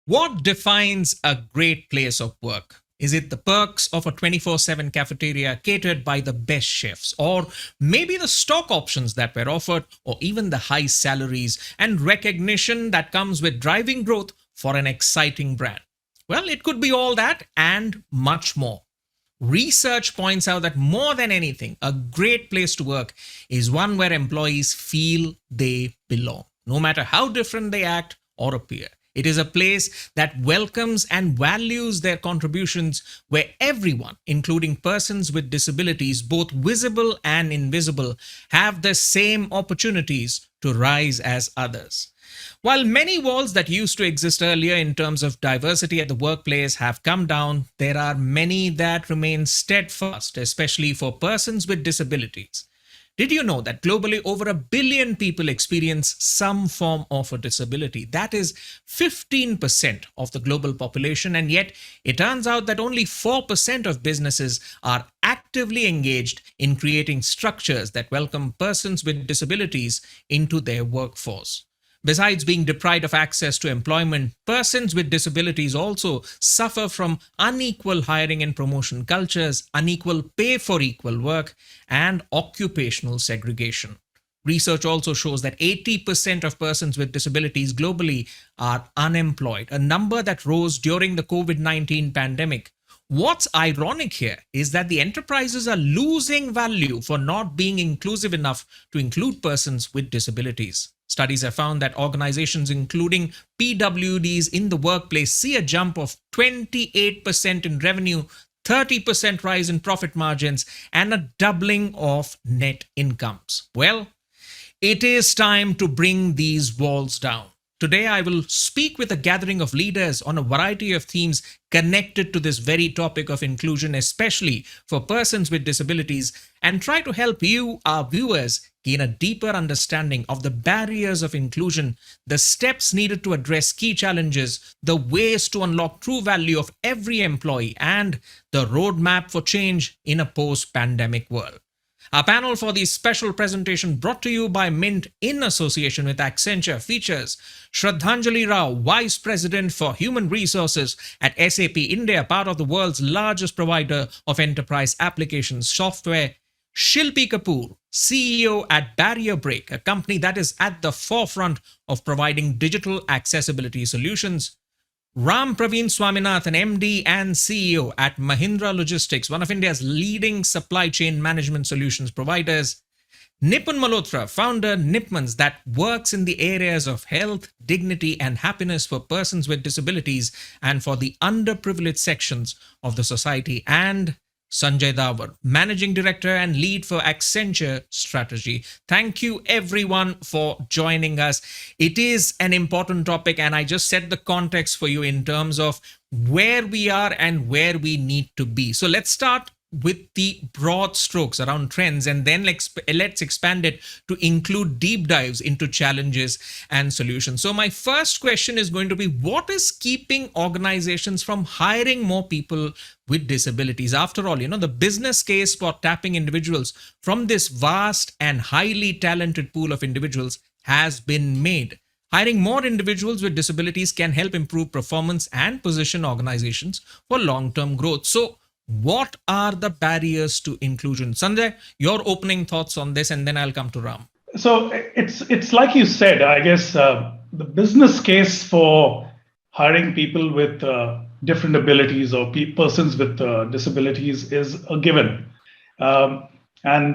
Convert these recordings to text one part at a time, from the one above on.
What defines a great place of work? Is it the perks of a 24/7 cafeteria catered by the best chefs? Or maybe the stock options that were offered, or even the high salaries and recognition that comes with driving growth for an exciting brand? Well, it could be all that and much more. Research points out that more than anything, a great place to work is one where employees feel they belong, no matter how different they act or appear. It is a place that welcomes and values their contributions, where everyone, including persons with disabilities, both visible and invisible, have the same opportunities to rise as others. While many walls that used to exist earlier in terms of diversity at the workplace have come down, there are many that remain steadfast, especially for persons with disabilities. Did you know that globally over a billion people experience some form of a disability? That is 15% of the global population, and yet it turns out that only 4% of businesses are actively engaged in creating structures that welcome persons with disabilities into their workforce. Besides being deprived of access to employment, persons with disabilities also suffer from unequal hiring and promotion cultures, unequal pay for equal work, and occupational segregation. Research also shows that 80% of persons with disabilities globally are unemployed, a number that rose during the COVID 19 pandemic. What's ironic here is that the enterprises are losing value for not being inclusive enough to include persons with disabilities. Studies have found that organizations including PWDs in the workplace see a jump of 28% in revenue, 30% rise in profit margins, and a doubling of net incomes. Well, it is time to bring these walls down. Today, I will speak with a gathering of leaders on a variety of themes connected to this very topic of inclusion, especially for persons with disabilities, and try to help you, our viewers, gain a deeper understanding of the barriers of inclusion, the steps needed to address key challenges, the ways to unlock true value of every employee, and the roadmap for change in a post pandemic world. Our panel for the special presentation, brought to you by Mint in association with Accenture, features Shraddhanjali Rao, Vice President for Human Resources at SAP India, part of the world's largest provider of enterprise applications software; Shilpi Kapoor, CEO at Barrier Break, a company that is at the forefront of providing digital accessibility solutions; Ram Praveen Swaminathan, MD and CEO at Mahindra Logistics, one of India's leading supply chain management solutions providers; Nipun Malhotra, founder Nipmans, that works in the areas of health, dignity, and happiness for persons with disabilities and for the underprivileged sections of the society; and Sanjay Dawar, Managing Director and Lead for Accenture Strategy. Thank you everyone for joining us. It is an important topic, and I just set the context for you in terms of where we are and where we need to be. So let's start with the broad strokes around trends, and then let's expand it to include deep dives into challenges and solutions. So my first question is going to be, what is keeping organizations from hiring more people with disabilities? After all, the business case for tapping individuals from this vast and highly talented pool of individuals has been made. Hiring more individuals with disabilities can help improve performance and position organizations for long-term growth. So what are the barriers to inclusion? Sanjay, your opening thoughts on this, and then I'll come to Ram. So it's like you said, I guess the business case for hiring people with different abilities or persons with disabilities is a given. And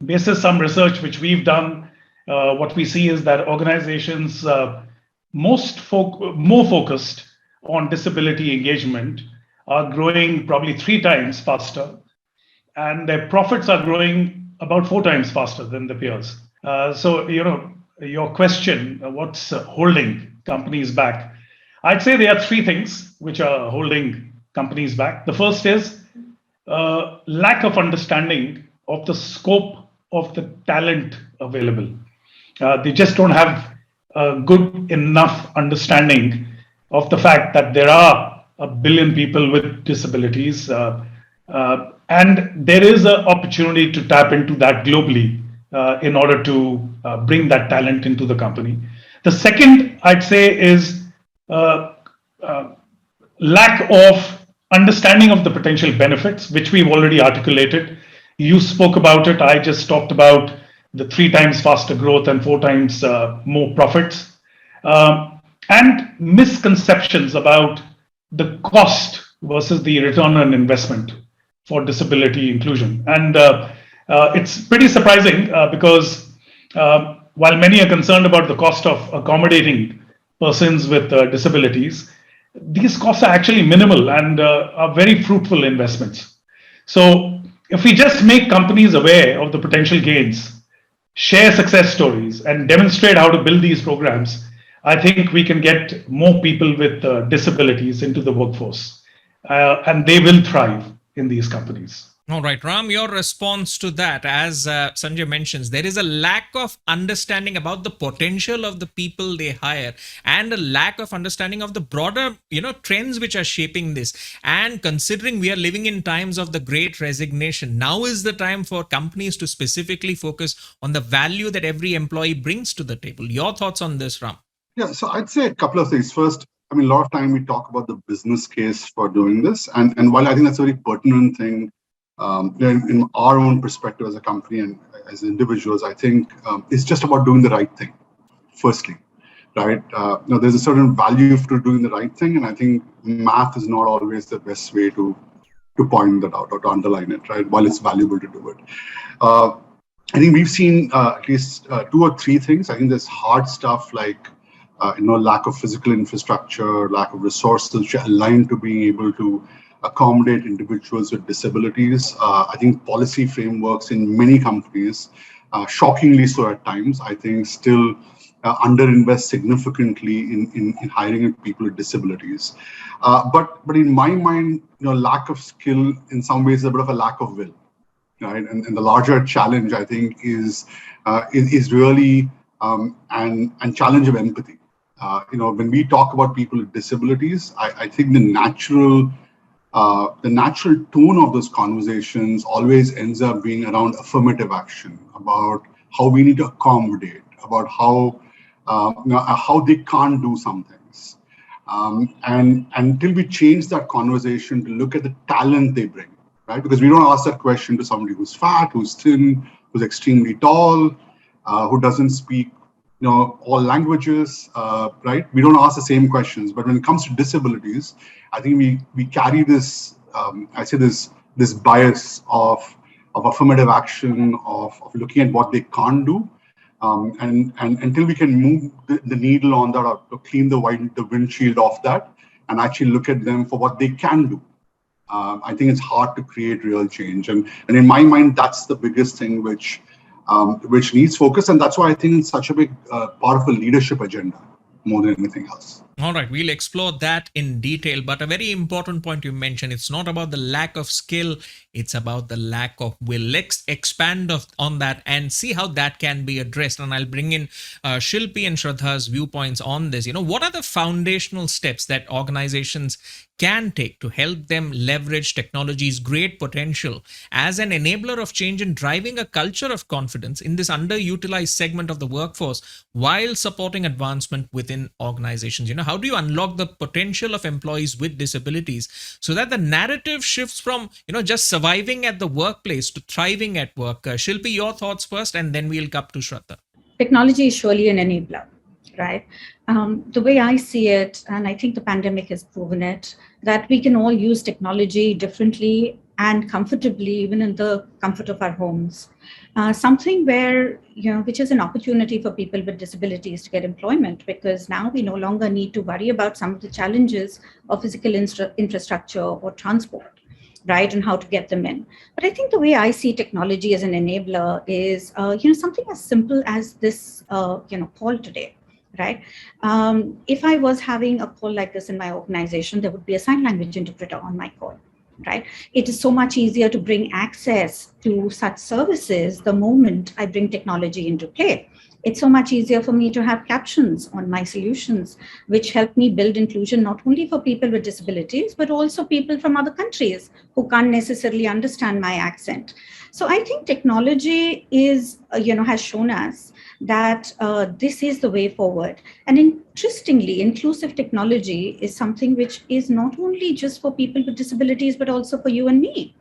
based on some research which we've done, what we see is that organizations more focused on disability engagement are growing probably 3 times faster, and their profits are growing about 4 times faster than the peers. So, your question, what's holding companies back? I'd say there are 3 things which are holding companies back. The first is lack of understanding of the scope of the talent available. They just don't have a good enough understanding of the fact that there are a billion people with disabilities, and there is an opportunity to tap into that globally in order to bring that talent into the company. The second, I'd say, is lack of understanding of the potential benefits, which we've already articulated. You spoke about it. I just talked about the 3 times faster growth and 4 times more profits, and misconceptions about the cost versus the return on investment for disability inclusion. And it's pretty surprising because while many are concerned about the cost of accommodating persons with disabilities, these costs are actually minimal and are very fruitful investments. So, if we just make companies aware of the potential gains, share success stories, and demonstrate how to build these programs, I think we can get more people with disabilities into the workforce, and they will thrive in these companies. All right, Ram, your response to that, as Sanjay mentions, there is a lack of understanding about the potential of the people they hire and a lack of understanding of the broader, trends which are shaping this. And considering we are living in times of the great resignation, now is the time for companies to specifically focus on the value that every employee brings to the table. Your thoughts on this, Ram? Yeah, so I'd say a couple of things. First, I mean, a lot of time we talk about the business case for doing this. And while I think that's a very pertinent thing, in our own perspective as a company and as individuals, I think it's just about doing the right thing, firstly, right? There's a certain value to doing the right thing. And I think math is not always the best way to point that out or to underline it, right? While it's valuable to do it. I think we've seen at least 2 or 3 things. I think there's hard stuff like lack of physical infrastructure, lack of resources which are aligned to being able to accommodate individuals with disabilities. I think policy frameworks in many companies, shockingly so at times, I think still underinvest significantly in hiring people with disabilities. But in my mind, lack of skill in some ways is a bit of a lack of will, right? And the larger challenge, I think, is really and challenge of empathy. When we talk about people with disabilities, I think the natural tone of those conversations always ends up being around affirmative action, about how we need to accommodate, about how they can't do some things. And until we change that conversation to look at the talent they bring, right? Because we don't ask that question to somebody who's fat, who's thin, who's extremely tall, who doesn't speak all languages, right? We don't ask the same questions. But when it comes to disabilities, I think we carry this, this bias of affirmative action, of looking at what they can't do. And until we can move the needle on that, or to clean the windshield off that, and actually look at them for what they can do, I think it's hard to create real change. And in my mind, that's the biggest thing which needs focus. And that's why I think it's such a big part of a leadership agenda more than anything else. All right, we'll explore that in detail. But a very important point you mentioned, it's not about the lack of skill, it's about the lack of will. Let's expand on that and see how that can be addressed. And I'll bring in Shilpi and Shraddha's viewpoints on this. What are the foundational steps that organizations can take to help them leverage technology's great potential as an enabler of change in driving a culture of confidence in this underutilized segment of the workforce while supporting advancement within organizations? How do you unlock the potential of employees with disabilities so that the narrative shifts from, just surviving at the workplace to thriving at work? Shilpi, your thoughts first, and then we'll come to Shraddha. Technology is surely an enabler, right? The way I see it, and I think the pandemic has proven it, that we can all use technology differently and comfortably, even in the comfort of our homes. Something where, which is an opportunity for people with disabilities to get employment, because now we no longer need to worry about some of the challenges of physical infrastructure or transport, right, and how to get them in. But I think the way I see technology as an enabler is, something as simple as this, call today. Right. If I was having a call like this in my organization, there would be a sign language interpreter on my call. Right. It is so much easier to bring access to such services the moment I bring technology into play. It's so much easier for me to have captions on my solutions, which help me build inclusion not only for people with disabilities, but also people from other countries who can't necessarily understand my accent. So I think technology is, has shown us that this is the way forward. And interestingly, inclusive technology is something which is not only just for people with disabilities, but also for you and me.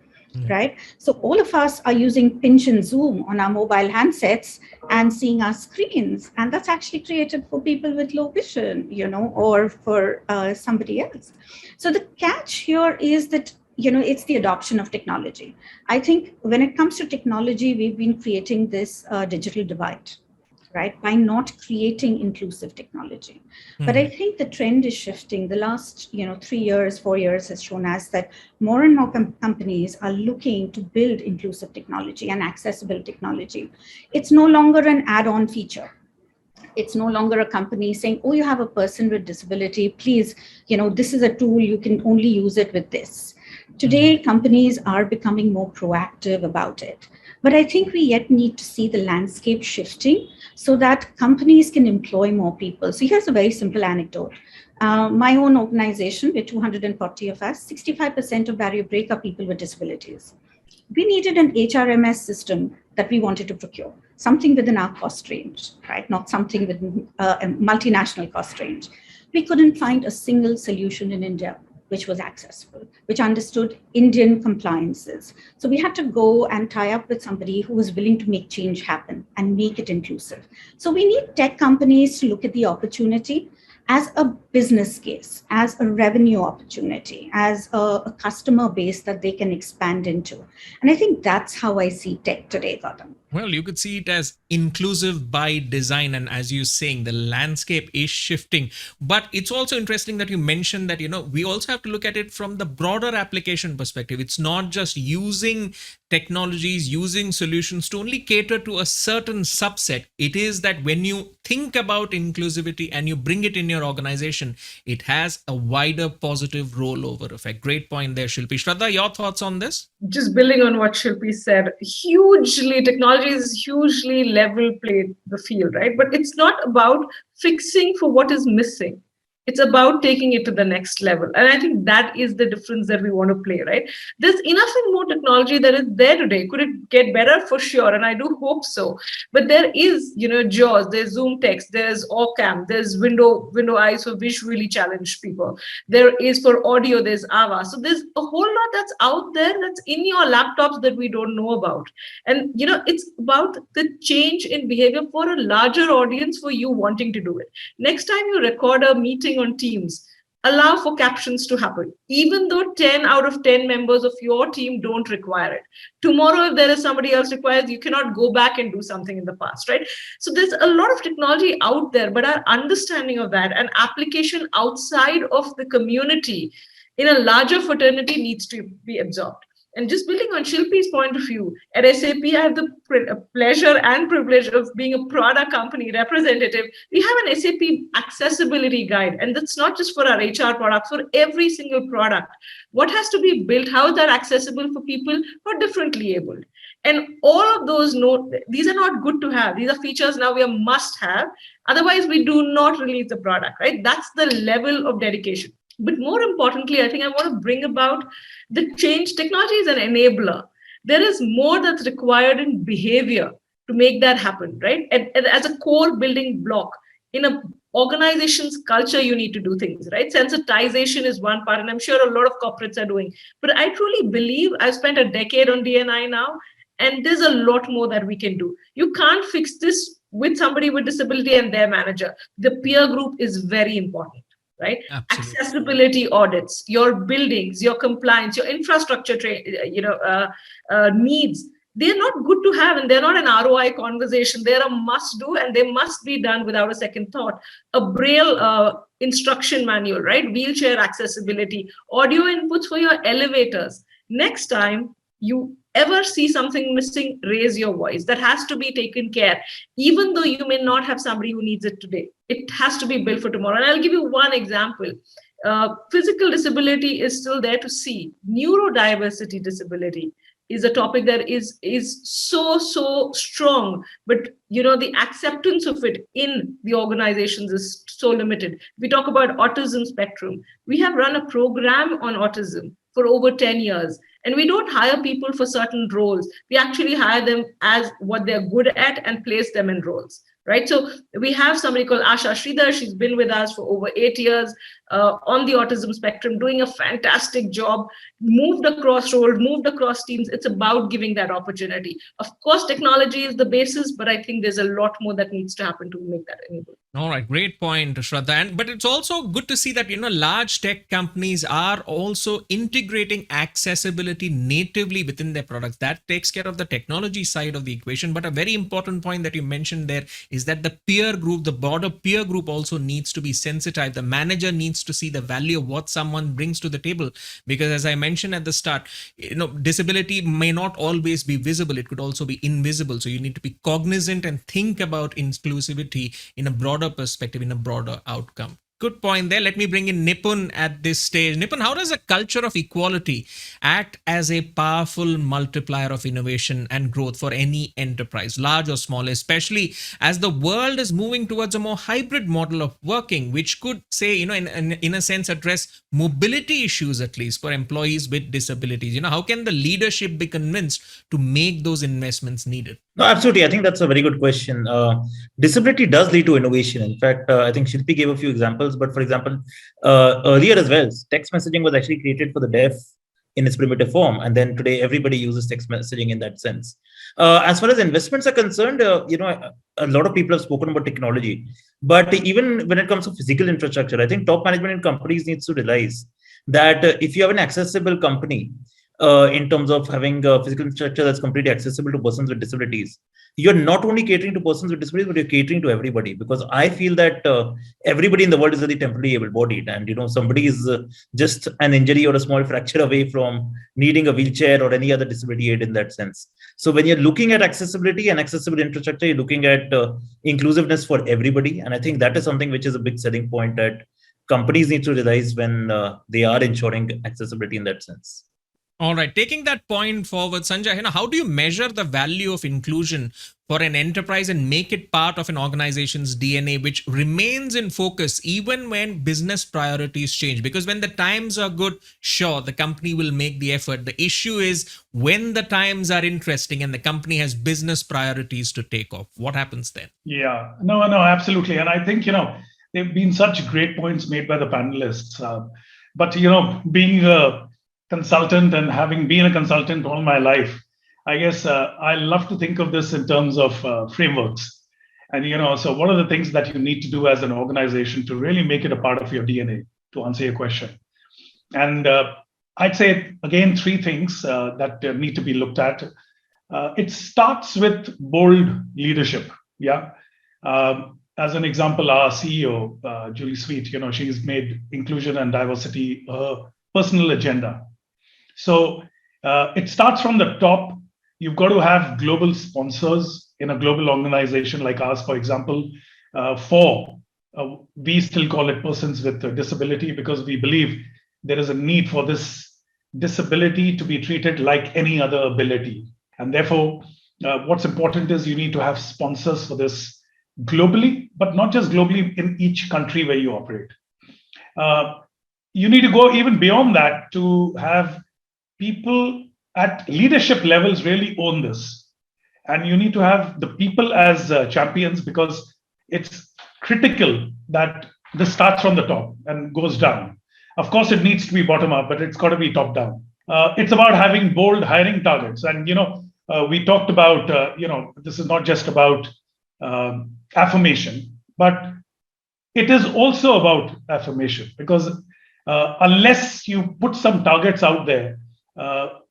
Right. So all of us are using Pinch and Zoom on our mobile handsets and seeing our screens. And that's actually created for people with low vision, or for somebody else. So the catch here is that, it's the adoption of technology. I think when it comes to technology, we've been creating this digital divide, right, by not creating inclusive technology. But I think the trend is shifting. The last 3 years, 4 years has shown us that more and more companies are looking to build inclusive technology and accessible technology. It's no longer an add-on feature. It's no longer a company saying, oh, you have a person with disability, please, this is a tool, you can only use it with this. Today, companies are becoming more proactive about it. But I think we yet need to see the landscape shifting so that companies can employ more people. So here's a very simple anecdote. My own organization, with 240 of us, 65% of Barrier Break are people with disabilities. We needed an HRMS system that we wanted to procure, something within our cost range, right? Not something within a multinational cost range. We couldn't find a single solution in India which was accessible, which understood Indian compliances. So we had to go and tie up with somebody who was willing to make change happen and make it inclusive. So we need tech companies to look at the opportunity as a business case, as a revenue opportunity, as a customer base that they can expand into. And I think that's how I see tech today, Gautam. Well, you could see it as inclusive by design. And as you're saying, the landscape is shifting. But it's also interesting that you mentioned that, we also have to look at it from the broader application perspective. It's not just using technologies, using solutions to only cater to a certain subset. It is that when you think about inclusivity and you bring it in your organization, it has a wider positive rollover effect. Great point there, Shilpi. Shraddha, your thoughts on this? Just building on what Shilpi said, technology is hugely level played the field, right? But it's not about fixing for what is missing. It's about taking it to the next level. And I think that is the difference that we want to play, right? There's enough and more technology that is there today. Could it get better? For sure. And I do hope so. But there is, JAWS, there's Zoom Text, there's OrCam, there's Window Eyes for visually challenged people. There is for audio, there's AVA. So there's a whole lot that's out there that's in your laptops that we don't know about. And, it's about the change in behavior for a larger audience for you wanting to do it. Next time you record a meeting on Teams, allow for captions to happen, even though 10 out of 10 members of your team don't require it. Tomorrow, if there is somebody else requires, you cannot go back and do something in the past, right? So there's a lot of technology out there, but our understanding of that and application outside of the community in a larger fraternity needs to be absorbed. And just building on Shilpi's point of view, at SAP, I have the pleasure and privilege of being a product company representative. We have an SAP accessibility guide, and that's not just for our HR products, for every single product. What has to be built? How is that accessible for people who are differently abled? And all of those these are not good to have. These are features now we are must have. Otherwise, we do not release the product, right? That's the level of dedication. But more importantly, I think I want to bring about the change. Technology is an enabler. There is more that's required in behavior to make that happen, right? And as a core building block in a organization's culture, you need to do things, right? Sensitization is one part, and I'm sure a lot of corporates are doing. But I truly believe I've spent a decade on D&I now, and there's a lot more that we can do. You can't fix this with somebody with disability and their manager. The peer group is very important. Right? Absolutely. Accessibility audits, your buildings, your compliance, your infrastructure, needs. They're not good to have, and they're not an ROI conversation. They're a must do, and they must be done without a second thought. A Braille instruction manual, right? Wheelchair accessibility, audio inputs for your elevators. Next time you ever see something missing, raise your voice. That has to be taken care, even though you may not have somebody who needs it today. It has to be built for tomorrow. And I'll give you one example. Physical disability is still there to see. Neurodiversity disability, is a topic that is so strong, but the acceptance of it in the organizations is so limited. We talk about autism spectrum. We have run a program on autism for over 10 years, and we don't hire people for certain roles. We actually hire them as what they're good at and place them in roles, right? So we have somebody called Asha Sridhar. She's been with us for over 8 years on the autism spectrum, doing a fantastic job, moved across roles, moved across teams. It's about giving that opportunity. Of course, technology is the basis, but I think there's a lot more that needs to happen to make that enabled. All right, great point, Shraddha. But it's also good to see that large tech companies are also integrating accessibility natively within their products. That takes care of the technology side of the equation. But a very important point that you mentioned there is that the peer group, the broader peer group, also needs to be sensitized. The manager needs to see the value of what someone brings to the table, because as I mentioned at the start, disability may not always be visible. It could also be invisible. So you need to be cognizant and think about inclusivity in a broader perspective, in a broader outcome. Good point there. Let me bring in Nipun at this stage. Nipun, how does a culture of equality act as a powerful multiplier of innovation and growth for any enterprise, large or small, especially as the world is moving towards a more hybrid model of working, which could say, in a sense, address mobility issues, at least for employees with disabilities? How can the leadership be convinced to make those investments needed? No, absolutely. I think that's a very good question. Disability does lead to innovation. In fact, I think Shilpi gave a few examples, but for example, earlier as well, text messaging was actually created for the deaf in its primitive form. And then today, everybody uses text messaging in that sense. As far as investments are concerned, a lot of people have spoken about technology, but even when it comes to physical infrastructure, I think top management in companies needs to realize that if you have an accessible company, in terms of having a physical infrastructure that's completely accessible to persons with disabilities, you're not only catering to persons with disabilities, but you're catering to everybody. Because I feel that everybody in the world is really temporarily able-bodied, and somebody is just an injury or a small fracture away from needing a wheelchair or any other disability aid in that sense. So when you're looking at accessibility and accessible infrastructure, you're looking at inclusiveness for everybody, and I think that is something which is a big selling point that companies need to realize when they are ensuring accessibility in that sense. All right. Taking that point forward, Sanjay, how do you measure the value of inclusion for an enterprise and make it part of an organization's DNA, which remains in focus even when business priorities change? Because when the times are good, sure, the company will make the effort. The issue is when the times are interesting and the company has business priorities to take off. What happens then? Yeah, no, absolutely. And I think, they've been such great points made by the panelists. But, being a consultant and having been a consultant all my life, I guess I love to think of this in terms of frameworks. And, so what are the things that you need to do as an organization to really make it a part of your DNA, to answer your question? And I'd say, again, three things that need to be looked at. It starts with bold leadership. Yeah. As an example, our CEO, Julie Sweet, she's made inclusion and diversity a personal agenda. So it starts from the top. You've got to have global sponsors in a global organization like ours, for example, we still call it persons with a disability, because we believe there is a need for this disability to be treated like any other ability. And therefore, what's important is you need to have sponsors for this globally, but not just globally in each country where you operate. You need to go even beyond that to have people at leadership levels really own this. And you need to have the people as champions, because it's critical that this starts from the top and goes down. Of course, it needs to be bottom up, but it's got to be top down. It's about having bold hiring targets. And, we talked about, this is not just about affirmation, but it is also about affirmation, because unless you put some targets out there,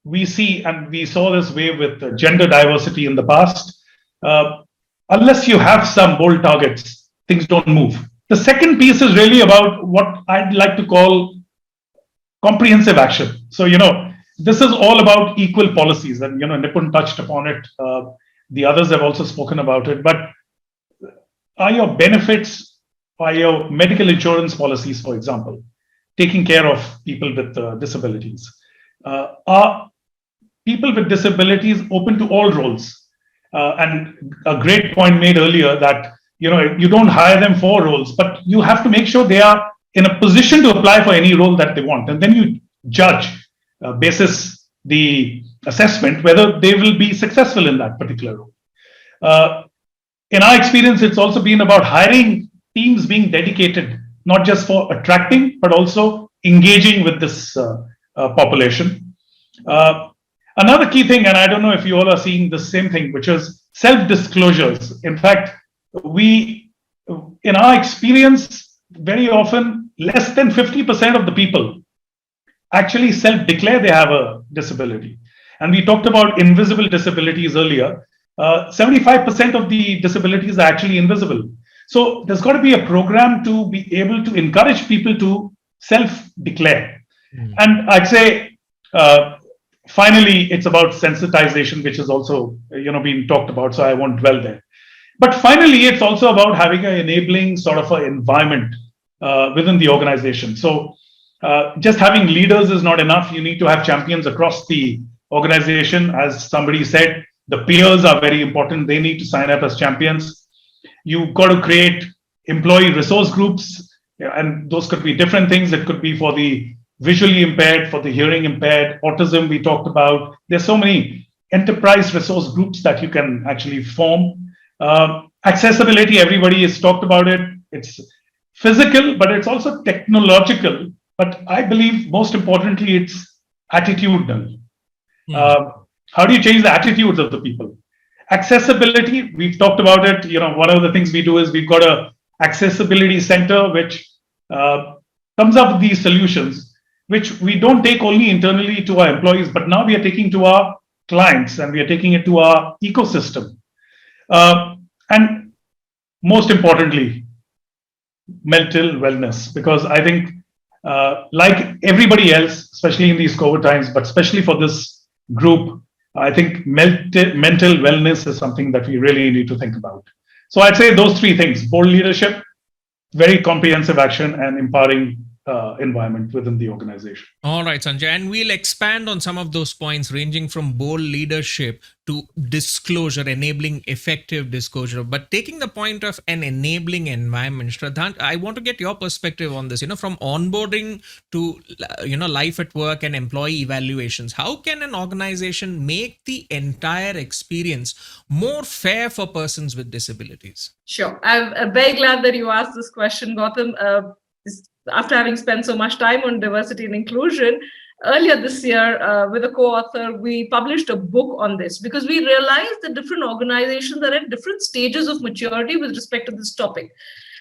we see, and we saw this way with gender diversity in the past, unless you have some bold targets, things don't move. The second piece is really about what I'd like to call comprehensive action. So, this is all about equal policies, and, Nipun touched upon it. The others have also spoken about it, but are your benefits, are your medical insurance policies, for example, taking care of people with disabilities? people with disabilities open to all roles. And a great point made earlier that you don't hire them for roles, but you have to make sure they are in a position to apply for any role that they want, and then you judge basis the assessment whether they will be successful in that particular role. In our experience, it's also been about hiring teams being dedicated, not just for attracting, but also engaging with this population. Another key thing, and I don't know if you all are seeing the same thing, which is self-disclosures. In fact, in our experience, very often less than 50% of the people actually self-declare they have a disability. And we talked about invisible disabilities earlier. 75% of the disabilities are actually invisible. So there's got to be a program to be able to encourage people to self-declare. And I'd say, finally, it's about sensitization, which is also being talked about, so I won't dwell there. But finally, it's also about having an enabling sort of an environment within the organization. So just having leaders is not enough. You need to have champions across the organization. As somebody said, the peers are very important. They need to sign up as champions. You've got to create employee resource groups, and those could be different things. It could be for the visually impaired, for the hearing impaired, autism we talked about. There's so many enterprise resource groups that you can actually form. Accessibility, everybody has talked about it. It's physical, but it's also technological. But I believe most importantly, it's attitudinal. How do you change the attitudes of the people? Accessibility, we've talked about it. One of the things we do is we've got a accessibility center which comes up with these solutions, which we don't take only internally to our employees, but now we are taking to our clients and we are taking it to our ecosystem. And most importantly, mental wellness, because I think like everybody else, especially in these COVID times, but especially for this group, I think mental wellness is something that we really need to think about. So I'd say those three things: bold leadership, very comprehensive action, and empowering environment within the organization. All right, Sanjay. And we'll expand on some of those points, ranging from bold leadership to disclosure, enabling effective disclosure. But taking the point of an enabling environment, Shraddha, I want to get your perspective on this. From onboarding to life at work and employee evaluations, how can an organization make the entire experience more fair for persons with disabilities? Sure. I'm very glad that you asked this question, Gautam. After having spent so much time on diversity and inclusion, earlier this year with a co-author, we published a book on this because we realized that different organizations are at different stages of maturity with respect to this topic.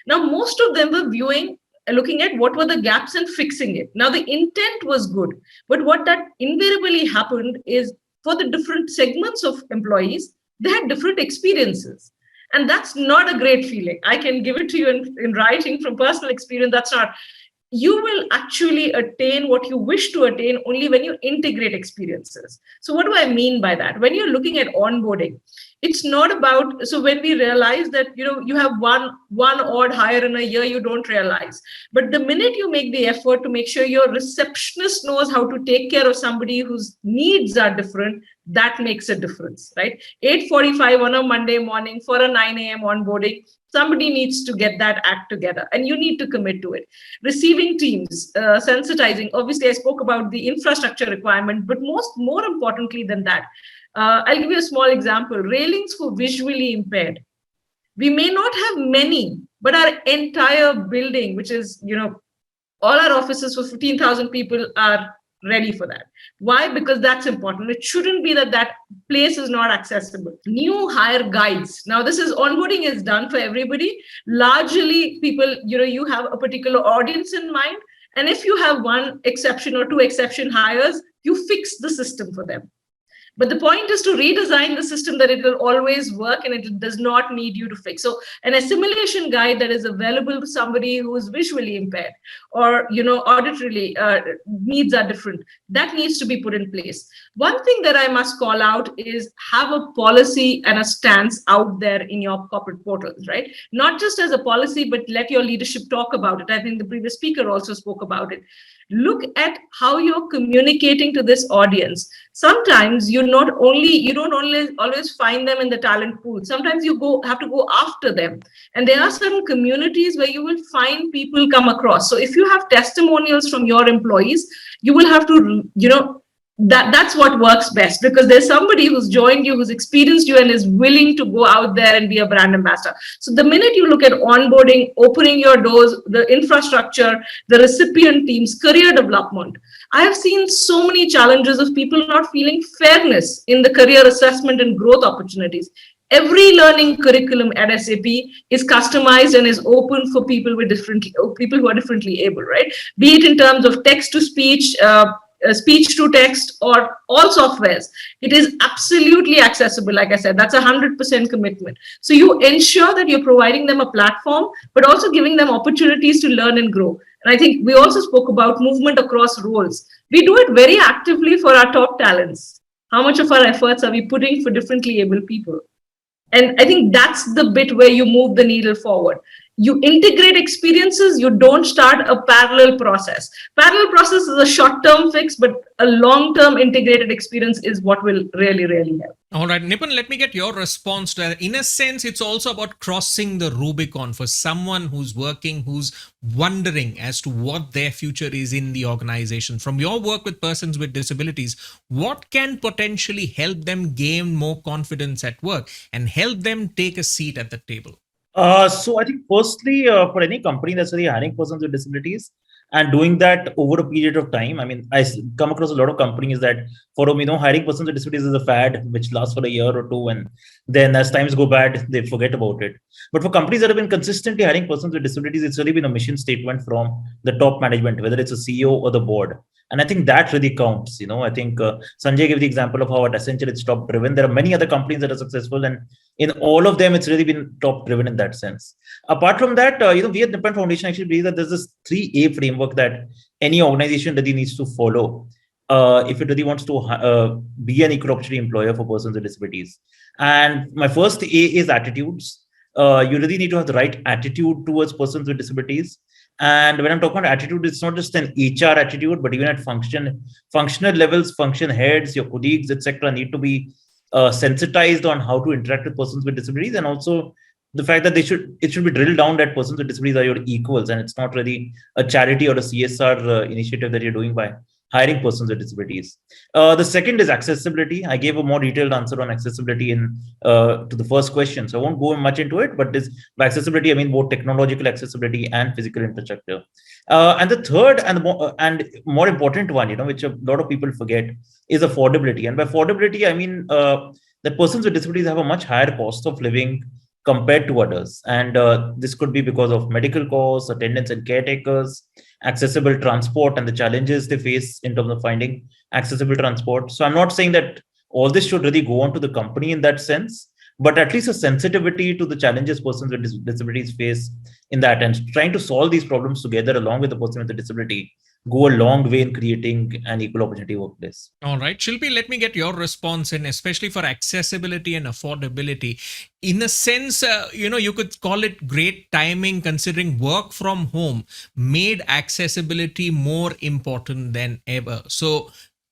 Now, most of them were looking at what were the gaps and fixing it. Now, the intent was good, but what that invariably happened is for the different segments of employees, they had different experiences. And that's not a great feeling. I can give it to you in writing from personal experience. That's not. You will actually attain what you wish to attain only when you integrate experiences. So what do I mean by that? When you're looking at onboarding, it's not about, so when we realize that, you have one odd hire in a year, you don't realize. But the minute you make the effort to make sure your receptionist knows how to take care of somebody whose needs are different, that makes a difference, right? 8:45 on a Monday morning for a 9 a.m. onboarding, somebody needs to get that act together and you need to commit to it. Receiving teams, sensitizing. Obviously, I spoke about the infrastructure requirement, but more importantly than that, I'll give you a small example. Railings for visually impaired. We may not have many, but our entire building, which is, all our offices for 15,000 people are ready for that. Why? Because that's important. It shouldn't be that place is not accessible. New hire guides. Now, this is onboarding is done for everybody. Largely people, you have a particular audience in mind. And if you have one exception or two exception hires, you fix the system for them. But the point is to redesign the system that it will always work and it does not need you to fix. So an assimilation guide that is available to somebody who is visually impaired or, auditorily needs are different, that needs to be put in place. One thing that I must call out is have a policy and a stance out there in your corporate portals, right? Not just as a policy, but let your leadership talk about it. I think the previous speaker also spoke about it. Look at how you're communicating to this audience. sometimes you don't always find them in the talent pool. Sometimes you have to go after them. And there are certain communities where you will find people come across. So if you have testimonials from your employees, you will have to, that's what works best, because there's somebody who's joined you, who's experienced you, and is willing to go out there and be a brand ambassador. So the minute you look at onboarding, opening your doors, the infrastructure, the recipient teams, career development, I have seen so many challenges of people not feeling fairness in the career assessment and growth opportunities. Every learning curriculum at SAP is customized and is open for people people who are differently able, right? Be it in terms of text to speech, speech to text, or all softwares. It is absolutely accessible. Like I said, that's 100% commitment. So you ensure that you're providing them a platform, but also giving them opportunities to learn and grow. And I think we also spoke about movement across roles. We do it very actively for our top talents. How much of our efforts are we putting for differently able people? And I think that's the bit where you move the needle forward. You integrate experiences, you don't start a parallel process. Parallel process is a short-term fix, but a long-term integrated experience is what will really, really help. All right, Nipun, let me get your response to that. In a sense, it's also about crossing the Rubicon for someone who's working, who's wondering as to what their future is in the organization. From your work with persons with disabilities, what can potentially help them gain more confidence at work and help them take a seat at the table? So I think firstly, for any company that's really hiring persons with disabilities and doing that over a period of time, I mean, come across a lot of companies that for whom, hiring persons with disabilities is a fad which lasts for a year or two, and then as times go bad, they forget about it. But for companies that have been consistently hiring persons with disabilities, it's really been a mission statement from the top management, whether it's a CEO or the board. And I think that really counts. I think Sanjay gave the example of how at Accenture it's top driven. There are many other companies that are successful, and in all of them, it's really been top driven in that sense. Apart from that, we at Nippon Foundation actually believe that there's this 3A framework that any organization really needs to follow if it really wants to be an equal opportunity employer for persons with disabilities. And my first A is attitudes. You really need to have the right attitude towards persons with disabilities. And when I'm talking about attitude, it's not just an HR attitude, but even at functional levels, function heads, your colleagues, etc., need to be sensitized on how to interact with persons with disabilities, and also the fact that it should be drilled down that persons with disabilities are your equals, and it's not really a charity or a CSR initiative that you're doing by hiring persons with disabilities. The second is accessibility. I gave a more detailed answer on accessibility to the first question, so I won't go much into it. But by accessibility, I mean both technological accessibility and physical infrastructure. And the third and more important one, which a lot of people forget, is affordability. And by affordability, I mean that persons with disabilities have a much higher cost of living compared to others. And this could be because of medical costs, attendants and caretakers, accessible transport, and the challenges they face in terms of finding accessible transport. So I'm not saying that all this should really go on to the company in that sense, but at least a sensitivity to the challenges persons with disabilities face in that, and trying to solve these problems together along with the person with a disability go a long way in creating an equal opportunity workplace. All right, Shilpi, let me get your response in, especially for accessibility and affordability. In a sense, you could call it great timing, considering work from home made accessibility more important than ever. So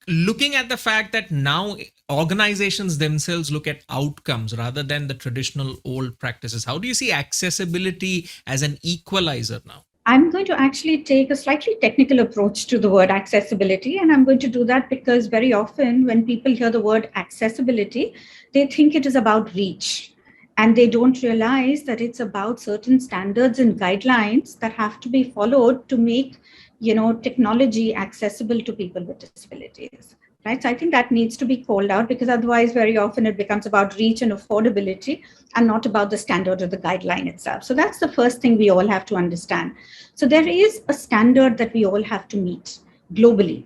looking at the fact that now organizations themselves look at outcomes rather than the traditional old practices, how do you see accessibility as an equalizer now? I'm going to actually take a slightly technical approach to the word accessibility. And I'm going to do that because very often when people hear the word accessibility, they think it is about reach. And they don't realize that it's about certain standards and guidelines that have to be followed to make, technology accessible to people with disabilities. Right. So I think that needs to be called out, because otherwise very often it becomes about reach and affordability and not about the standard or the guideline itself. So that's the first thing we all have to understand. So there is a standard that we all have to meet globally,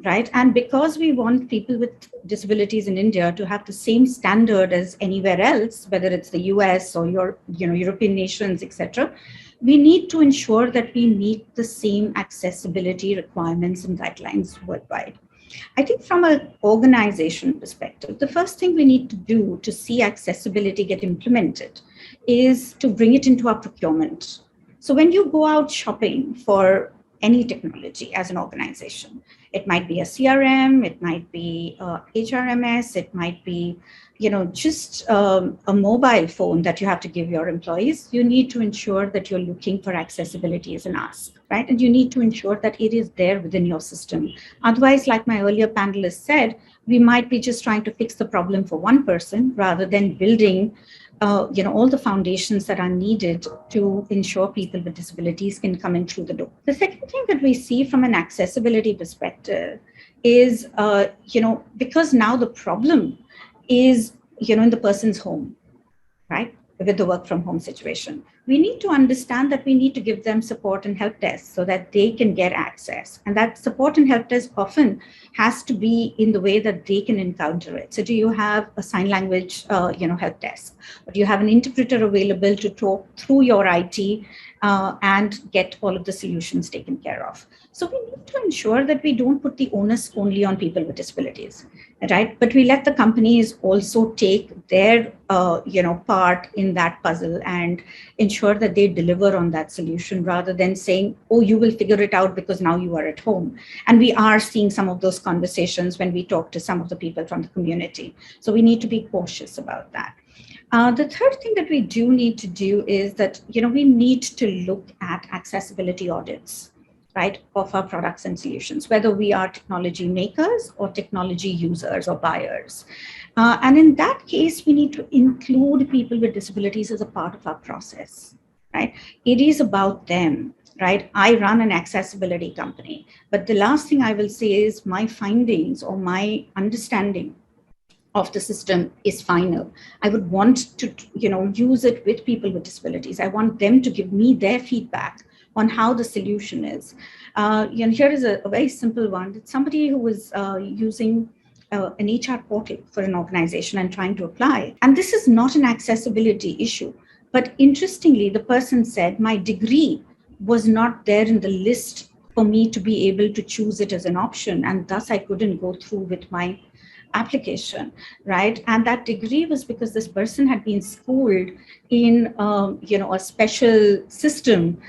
right? And because we want people with disabilities in India to have the same standard as anywhere else, whether it's the US or European nations, etc., we need to ensure that we meet the same accessibility requirements and guidelines worldwide. I think from an organization perspective, the first thing we need to do to see accessibility get implemented is to bring it into our procurement. So when you go out shopping for any technology as an organization. It might be a CRM, it might be HRMS, it might be, just a mobile phone that you have to give your employees. You need to ensure that you're looking for accessibility as an ask, right? And you need to ensure that it is there within your system. Otherwise, like my earlier panelist said, we might be just trying to fix the problem for one person rather than building all the foundations that are needed to ensure people with disabilities can come in through the door. The second thing that we see from an accessibility perspective is, because now the problem is, in the person's home, right? With the work from home situation, we need to understand that we need to give them support and help desk so that they can get access. And that support and help desk often has to be in the way that they can encounter it. So do you have a sign language, help desk? Or do you have an interpreter available to talk through your IT and get all of the solutions taken care of? So we need to ensure that we don't put the onus only on people with disabilities, right? But we let the companies also take their, part in that puzzle and ensure that they deliver on that solution rather than saying, oh, you will figure it out because now you are at home. And we are seeing some of those conversations when we talk to some of the people from the community. So we need to be cautious about that. The third thing that we do need to do is that, we need to look at accessibility audits, right, of our products and solutions, whether we are technology makers or technology users or buyers. And in that case, we need to include people with disabilities as a part of our process, right? It is about them, right? I run an accessibility company, but the last thing I will say is my findings or my understanding of the system is final. I would want to, use it with people with disabilities. I want them to give me their feedback on how the solution is. Here is a very simple one. It's somebody who was using an HR portal for an organization and trying to apply. And this is not an accessibility issue. But interestingly, the person said, my degree was not there in the list for me to be able to choose it as an option. And thus I couldn't go through with my application, right? And that degree was because this person had been schooled in, a special system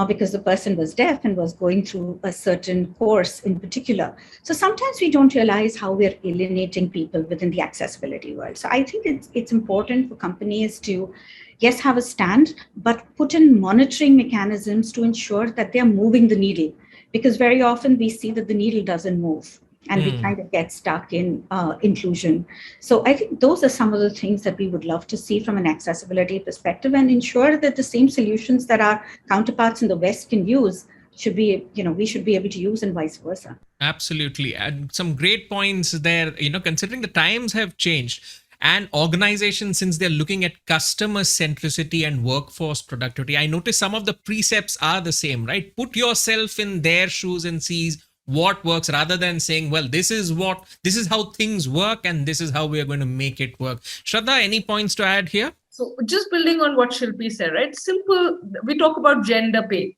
because the person was deaf and was going through a certain course in particular. So sometimes we don't realize how we're alienating people within the accessibility world. So I think it's important for companies to, yes, have a stand, but put in monitoring mechanisms to ensure that they're moving the needle, because very often we see that the needle doesn't move. And we kind of get stuck in inclusion. So I think those are some of the things that we would love to see from an accessibility perspective, and ensure that the same solutions that our counterparts in the West can use should be, we should be able to use, and vice versa. Absolutely. And some great points there, considering the times have changed. And organizations, since they're looking at customer centricity and workforce productivity, I notice some of the precepts are the same, right? Put yourself in their shoes and see what works, rather than saying, well, this is how things work and this is how we are going to make it work. Shraddha, any points to add here? So just building on what Shilpi said, right? Simple, we talk about gender pay.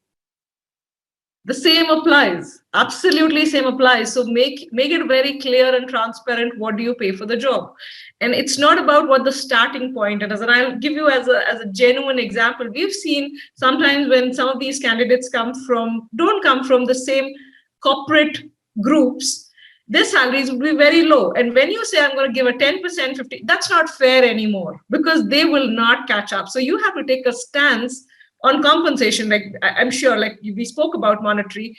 The same applies. Absolutely same applies. So make it very clear and transparent. What do you pay for the job? And it's not about what the starting point is. And I'll give you as a genuine example. We've seen sometimes when some of these candidates don't come from the same corporate groups, their salaries will be very low. And when you say I'm going to give a 10%, 50%, that's not fair anymore, because they will not catch up. So you have to take a stance on compensation. Like I'm sure, like we spoke about monetary,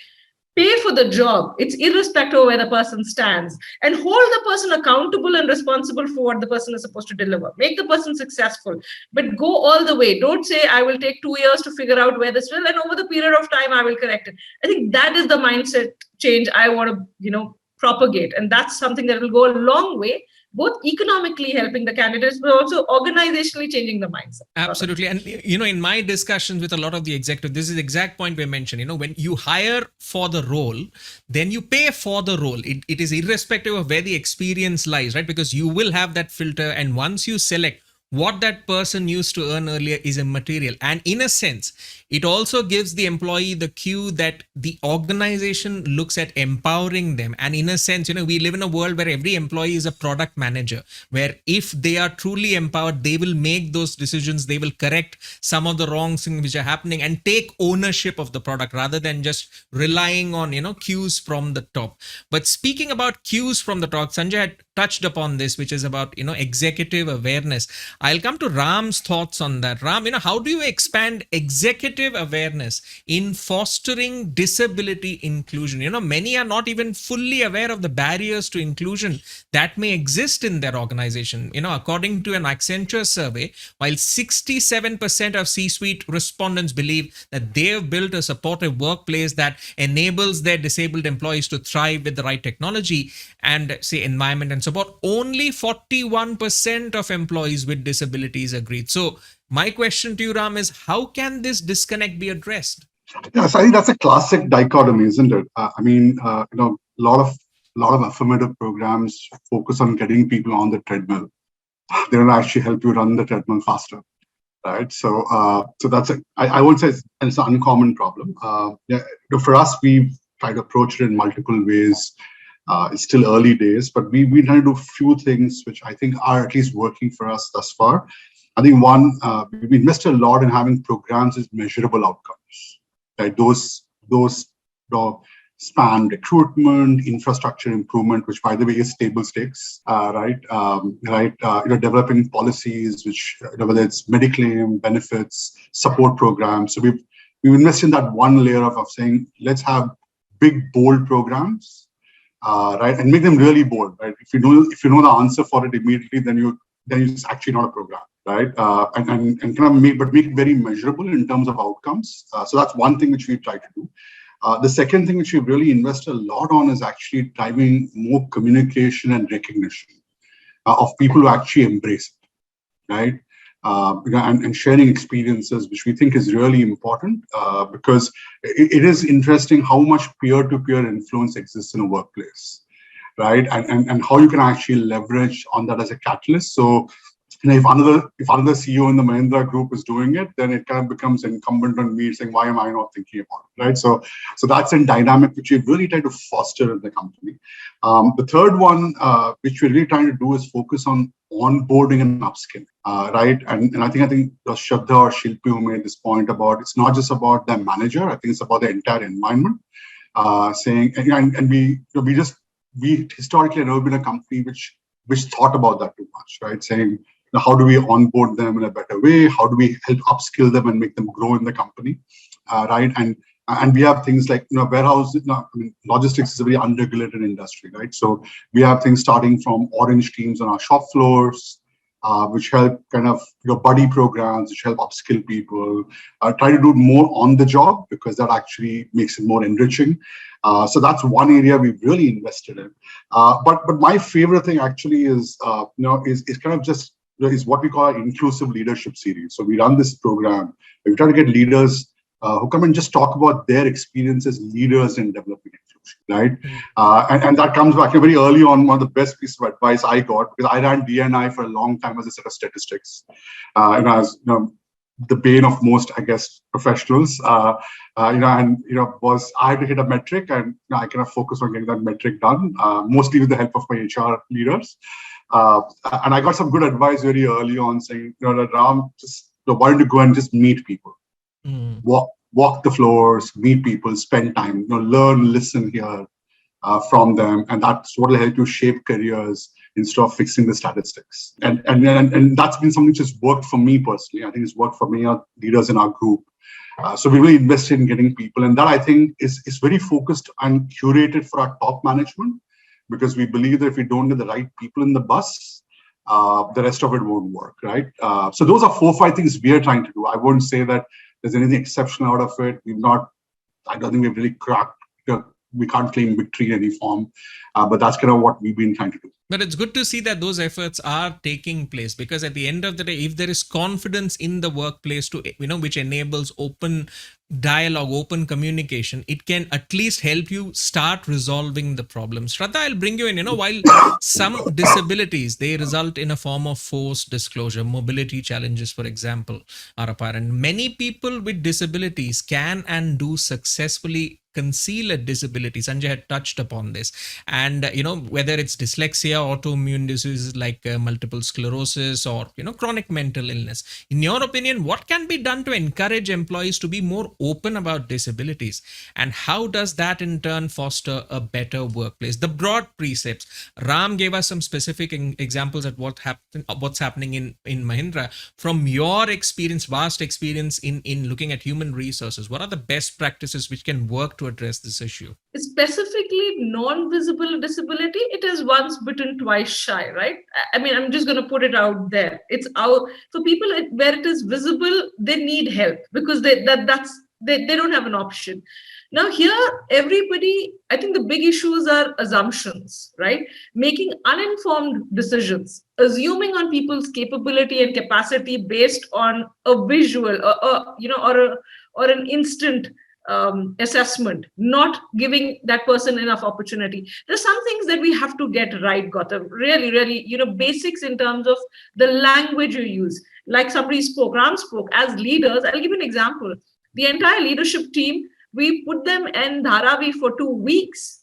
pay for the job. It's irrespective of where the person stands, and hold the person accountable and responsible for what the person is supposed to deliver. Make the person successful, but go all the way. Don't say I will take 2 years to figure out where this will, and over the period of time I will correct it. I think that is the mindset change I want to, propagate, and that's something that will go a long way, both economically helping the candidates, but also organizationally changing the mindset. Absolutely. And, in my discussions with a lot of the executives, this is the exact point we mentioned. When you hire for the role, then you pay for the role. It is irrespective of where the experience lies, right? Because you will have that filter. And once you select, what that person used to earn earlier is immaterial. And in a sense, it also gives the employee the cue that the organization looks at empowering them. And in a sense, we live in a world where every employee is a product manager, where if they are truly empowered, they will make those decisions, they will correct some of the wrong things which are happening and take ownership of the product rather than just relying on, cues from the top. But speaking about cues from the top, Sanjay had touched upon this, which is about, executive awareness. I'll come to Ram's thoughts on that. Ram, how do you expand executive awareness in fostering disability inclusion? Many are not even fully aware of the barriers to inclusion that may exist in their organization. According to an Accenture survey, while 67% of C-suite respondents believe that they have built a supportive workplace that enables their disabled employees to thrive with the right technology and, say, environment and support, only 41% of employees with disabilities agreed. So my question to you, Ram, is how can this disconnect be addressed? Yes, I think that's a classic dichotomy, isn't it? A lot of affirmative programs focus on getting people on the treadmill. They don't actually help you run the treadmill faster, right? So that's I would say it's an uncommon problem. For us, we've tried to approach it in multiple ways. It's still early days, but we try to do a few things which I think are at least working for us thus far. I think one, we invest a lot in having programs with measurable outcomes. Right? Those span recruitment, infrastructure improvement, which by the way is table stakes, right? Developing policies, which whether it's Mediclaim, benefits, support programs. So we've invested in that one layer of saying let's have big, bold programs. Right, and make them really bold. Right, if you know the answer for it immediately, then it's actually not a program, right? And kind of make it very measurable in terms of outcomes. So that's one thing which we try to do. The second thing which we really invest a lot on is actually driving more communication and recognition of people who actually embrace it, right? And sharing experiences, which we think is really important because it is interesting how much peer-to-peer influence exists in a workplace, right? And how you can actually leverage on that as a catalyst. So, if another CEO in the Mahindra group is doing it, then it kind of becomes incumbent on me saying, why am I not thinking about it, right? So that's a dynamic which we really try to foster in the company. The third one, which we're really trying to do, is focus on onboarding and upskilling, right? And I think it was Shraddha or Shilpi who made this point about it's not just about the manager. I think it's about the entire environment. Saying and we historically have never been a company which thought about that too much, right? Saying, how do we onboard them in a better way? How do we help upskill them and make them grow in the company, right? And we have things like warehouse. Logistics is a very underregulated industry, right? So we have things starting from orange teams on our shop floors, which help kind of buddy programs, which help upskill people. Try to do more on the job because that actually makes it more enriching. So that's one area we've really invested in. But my favorite thing actually is kind of just is what we call our inclusive leadership series. So we run this program. We try to get leaders who come and just talk about their experience as leaders in developing inclusion, right? And that comes back very early on. One of the best pieces of advice I got, because I ran D&I for a long time as a set of statistics, as the bane of most, I guess, professionals. Was I had to hit a metric, and I kind of focus on getting that metric done, mostly with the help of my HR leaders. And I got some good advice very early on, saying, Ram, just why don't you go and just meet people, walk the floors, meet people, spend time, learn, listen here from them, and that's what will help you shape careers instead of fixing the statistics. And that's been something which has worked for me personally. I think it's worked for many leaders in our group. So we really invested in getting people, and that I think is very focused and curated for our top management, because we believe that if we don't get the right people in the bus, the rest of it won't work, right? So those are 4 or 5 things we are trying to do. I wouldn't say that there's anything exceptional out of it. I don't think we've really cracked. We can't claim victory in any form. But that's kind of what we've been trying to do. But it's good to see that those efforts are taking place, because at the end of the day, if there is confidence in the workplace to, which enables open dialogue, open communication, it can at least help you start resolving the problems. Shraddha, I'll bring you in. While some disabilities, they result in a form of forced disclosure, mobility challenges, for example, are apparent. Many people with disabilities can and do successfully conceal a disability. Sanjay had touched upon this. And, whether it's dyslexia, autoimmune diseases like multiple sclerosis, or, chronic mental illness. In your opinion, what can be done to encourage employees to be more open about disabilities? And how does that in turn foster a better workplace? The broad precepts. Ram gave us some specific examples at what's happening in Mahindra. From your experience, vast experience in looking at human resources, what are the best practices which can work to address this issue? Specifically non-visible disability, it is once bitten, twice shy, right? I mean, I'm just going to put it out there. It's out for people where it is visible, they need help because they don't have an option. Now here, everybody, I think the big issues are assumptions, right? Making uninformed decisions, assuming on people's capability and capacity based on a visual, or an instant assessment, not giving that person enough opportunity. There's some things that we have to get right, Gautam. Really, really, basics in terms of the language you use. Like somebody spoke, Ram spoke, as leaders, I'll give you an example. The entire leadership team, we put them in Dharavi for 2 weeks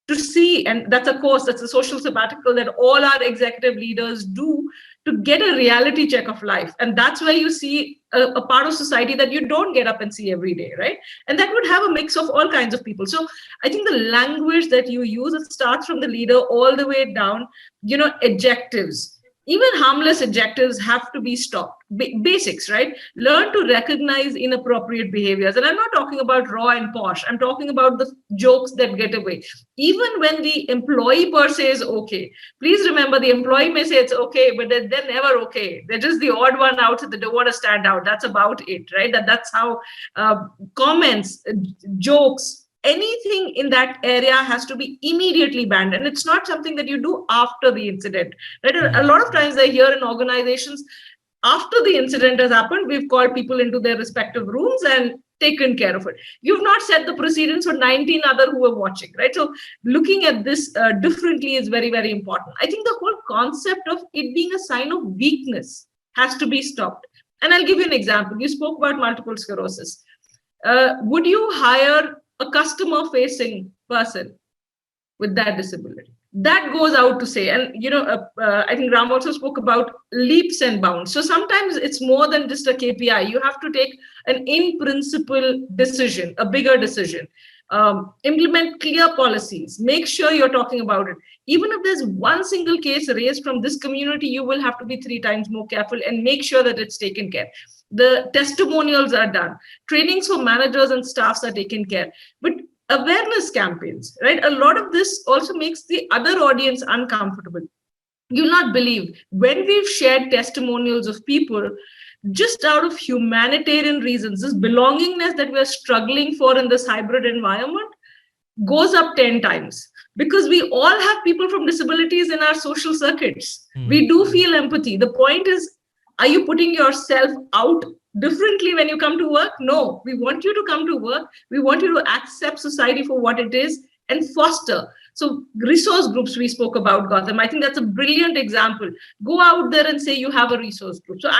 to see, and that's a course, that's a social sabbatical that all our executive leaders do to get a reality check of life. And that's where you see a part of society that you don't get up and see every day, right? And that would have a mix of all kinds of people. So I think the language that you use, it starts from the leader all the way down, adjectives. Even harmless adjectives have to be stopped. Basics, right? Learn to recognize inappropriate behaviors. And I'm not talking about raw and posh. I'm talking about the jokes that get away. Even when the employee per se is okay. Please remember, the employee may say it's okay, but they're never okay. They're just the odd one out, so they don't want to stand out. That's about it, right? That's how comments, jokes, anything in that area has to be immediately banned. And it's not something that you do after the incident, right? A lot of times I hear in organizations, after the incident has happened, we've called people into their respective rooms and taken care of it. You've not set the precedence for 19 other who are watching, right? So looking at this differently is very, very important. I think the whole concept of it being a sign of weakness has to be stopped. And I'll give you an example. You spoke about multiple sclerosis. Would you hire a customer-facing person with that disability? That goes out to say, and I think Ram also spoke about leaps and bounds. So sometimes it's more than just a KPI. You have to take an in-principle decision, a bigger decision. Implement clear policies. Make sure you're talking about it. Even if there's one single case raised from this community, you will have to be 3 times more careful and make sure that it's taken care. The testimonials are done. Trainings for managers and staffs are taken care. But awareness campaigns, right? A lot of this also makes the other audience uncomfortable. You'll not believe, when we've shared testimonials of people, just out of humanitarian reasons, this belongingness that we're struggling for in this hybrid environment goes up 10 times. Because we all have people from disabilities in our social circuits. We do feel empathy. The point is, are you putting yourself out differently when you come to work? No, we want you to come to work. We want you to accept society for what it is and foster. So resource groups we spoke about, Gautam, I think that's a brilliant example. Go out there and say you have a resource group. So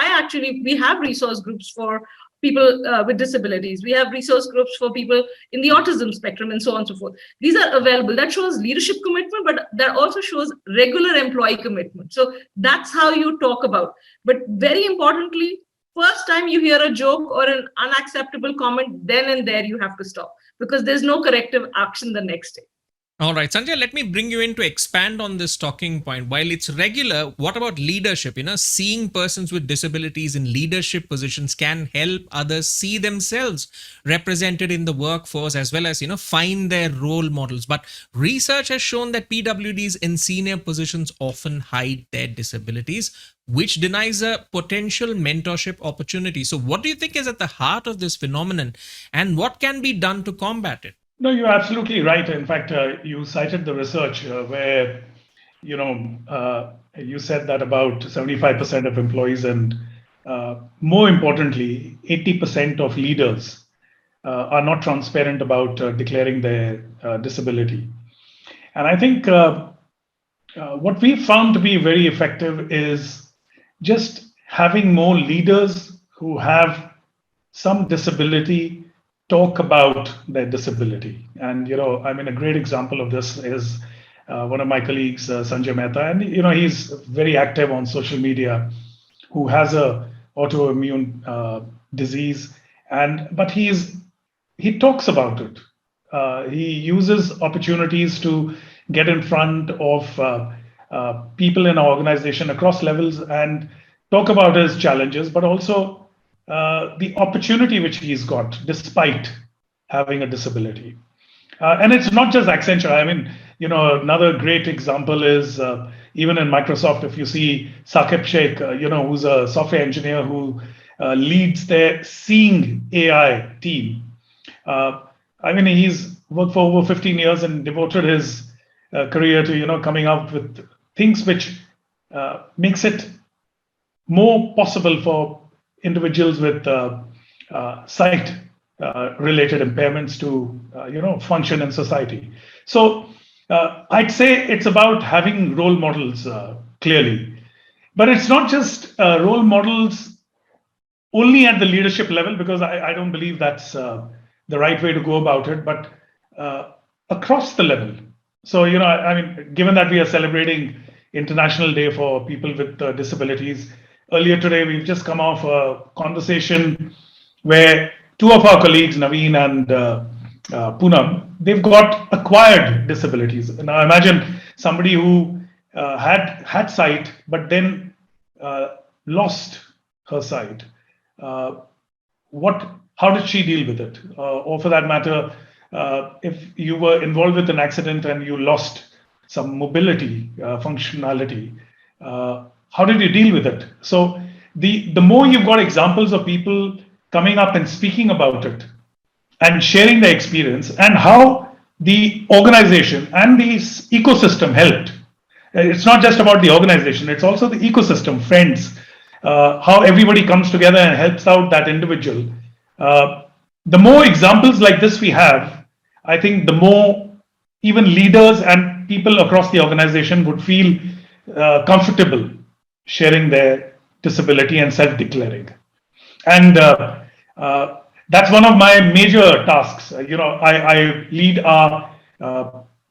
we have resource groups for people with disabilities. We have resource groups for people in the autism spectrum and so on and so forth. These are available. That shows leadership commitment, but that also shows regular employee commitment. So that's how you talk about. But very importantly, first time you hear a joke or an unacceptable comment, then and there you have to stop, because there's no corrective action the next day. All right, Sanjay, let me bring you in to expand on this talking point. While it's regular, what about leadership? Seeing persons with disabilities in leadership positions can help others see themselves represented in the workforce, as well as, find their role models. But research has shown that PWDs in senior positions often hide their disabilities, which denies a potential mentorship opportunity. So what do you think is at the heart of this phenomenon, and what can be done to combat it? No, you're absolutely right. In fact, you cited the research where, you said that about 75% of employees and more importantly, 80% of leaders are not transparent about declaring their disability. And I think what we found to be very effective is just having more leaders who have some disability talk about their disability. And I mean, a great example of this is one of my colleagues, Sanjay Mehta, and he's very active on social media, who has a autoimmune disease, and but he talks about it. He uses opportunities to get in front of people in our organization across levels and talk about his challenges, but also the opportunity which he's got despite having a disability. And it's not just Accenture. I mean, another great example is even in Microsoft, if you see Saqib Sheikh, who's a software engineer who leads their Seeing AI team. I mean, he's worked for over 15 years and devoted his career to, coming up with things which makes it more possible for individuals with sight related impairments to function in society. So I'd say it's about having role models clearly, but it's not just role models only at the leadership level, because I don't believe that's the right way to go about it, but across the level. So I mean, given that we are celebrating International Day for people with disabilities, earlier today we've just come off a conversation where two of our colleagues, Naveen and Poonam, they've got acquired disabilities. Now imagine somebody who had sight but then lost her sight. How did she deal with it? Or for that matter, if you were involved with an accident and you lost some mobility functionality, how did you deal with it? So the more you've got examples of people coming up and speaking about it and sharing their experience and how the organization and the ecosystem helped. It's not just about the organization, it's also the ecosystem, friends, how everybody comes together and helps out that individual. The more examples like this we have, I think the more even leaders and people across the organization would feel comfortable sharing their disability and self-declaring. And that's one of my major tasks. I lead our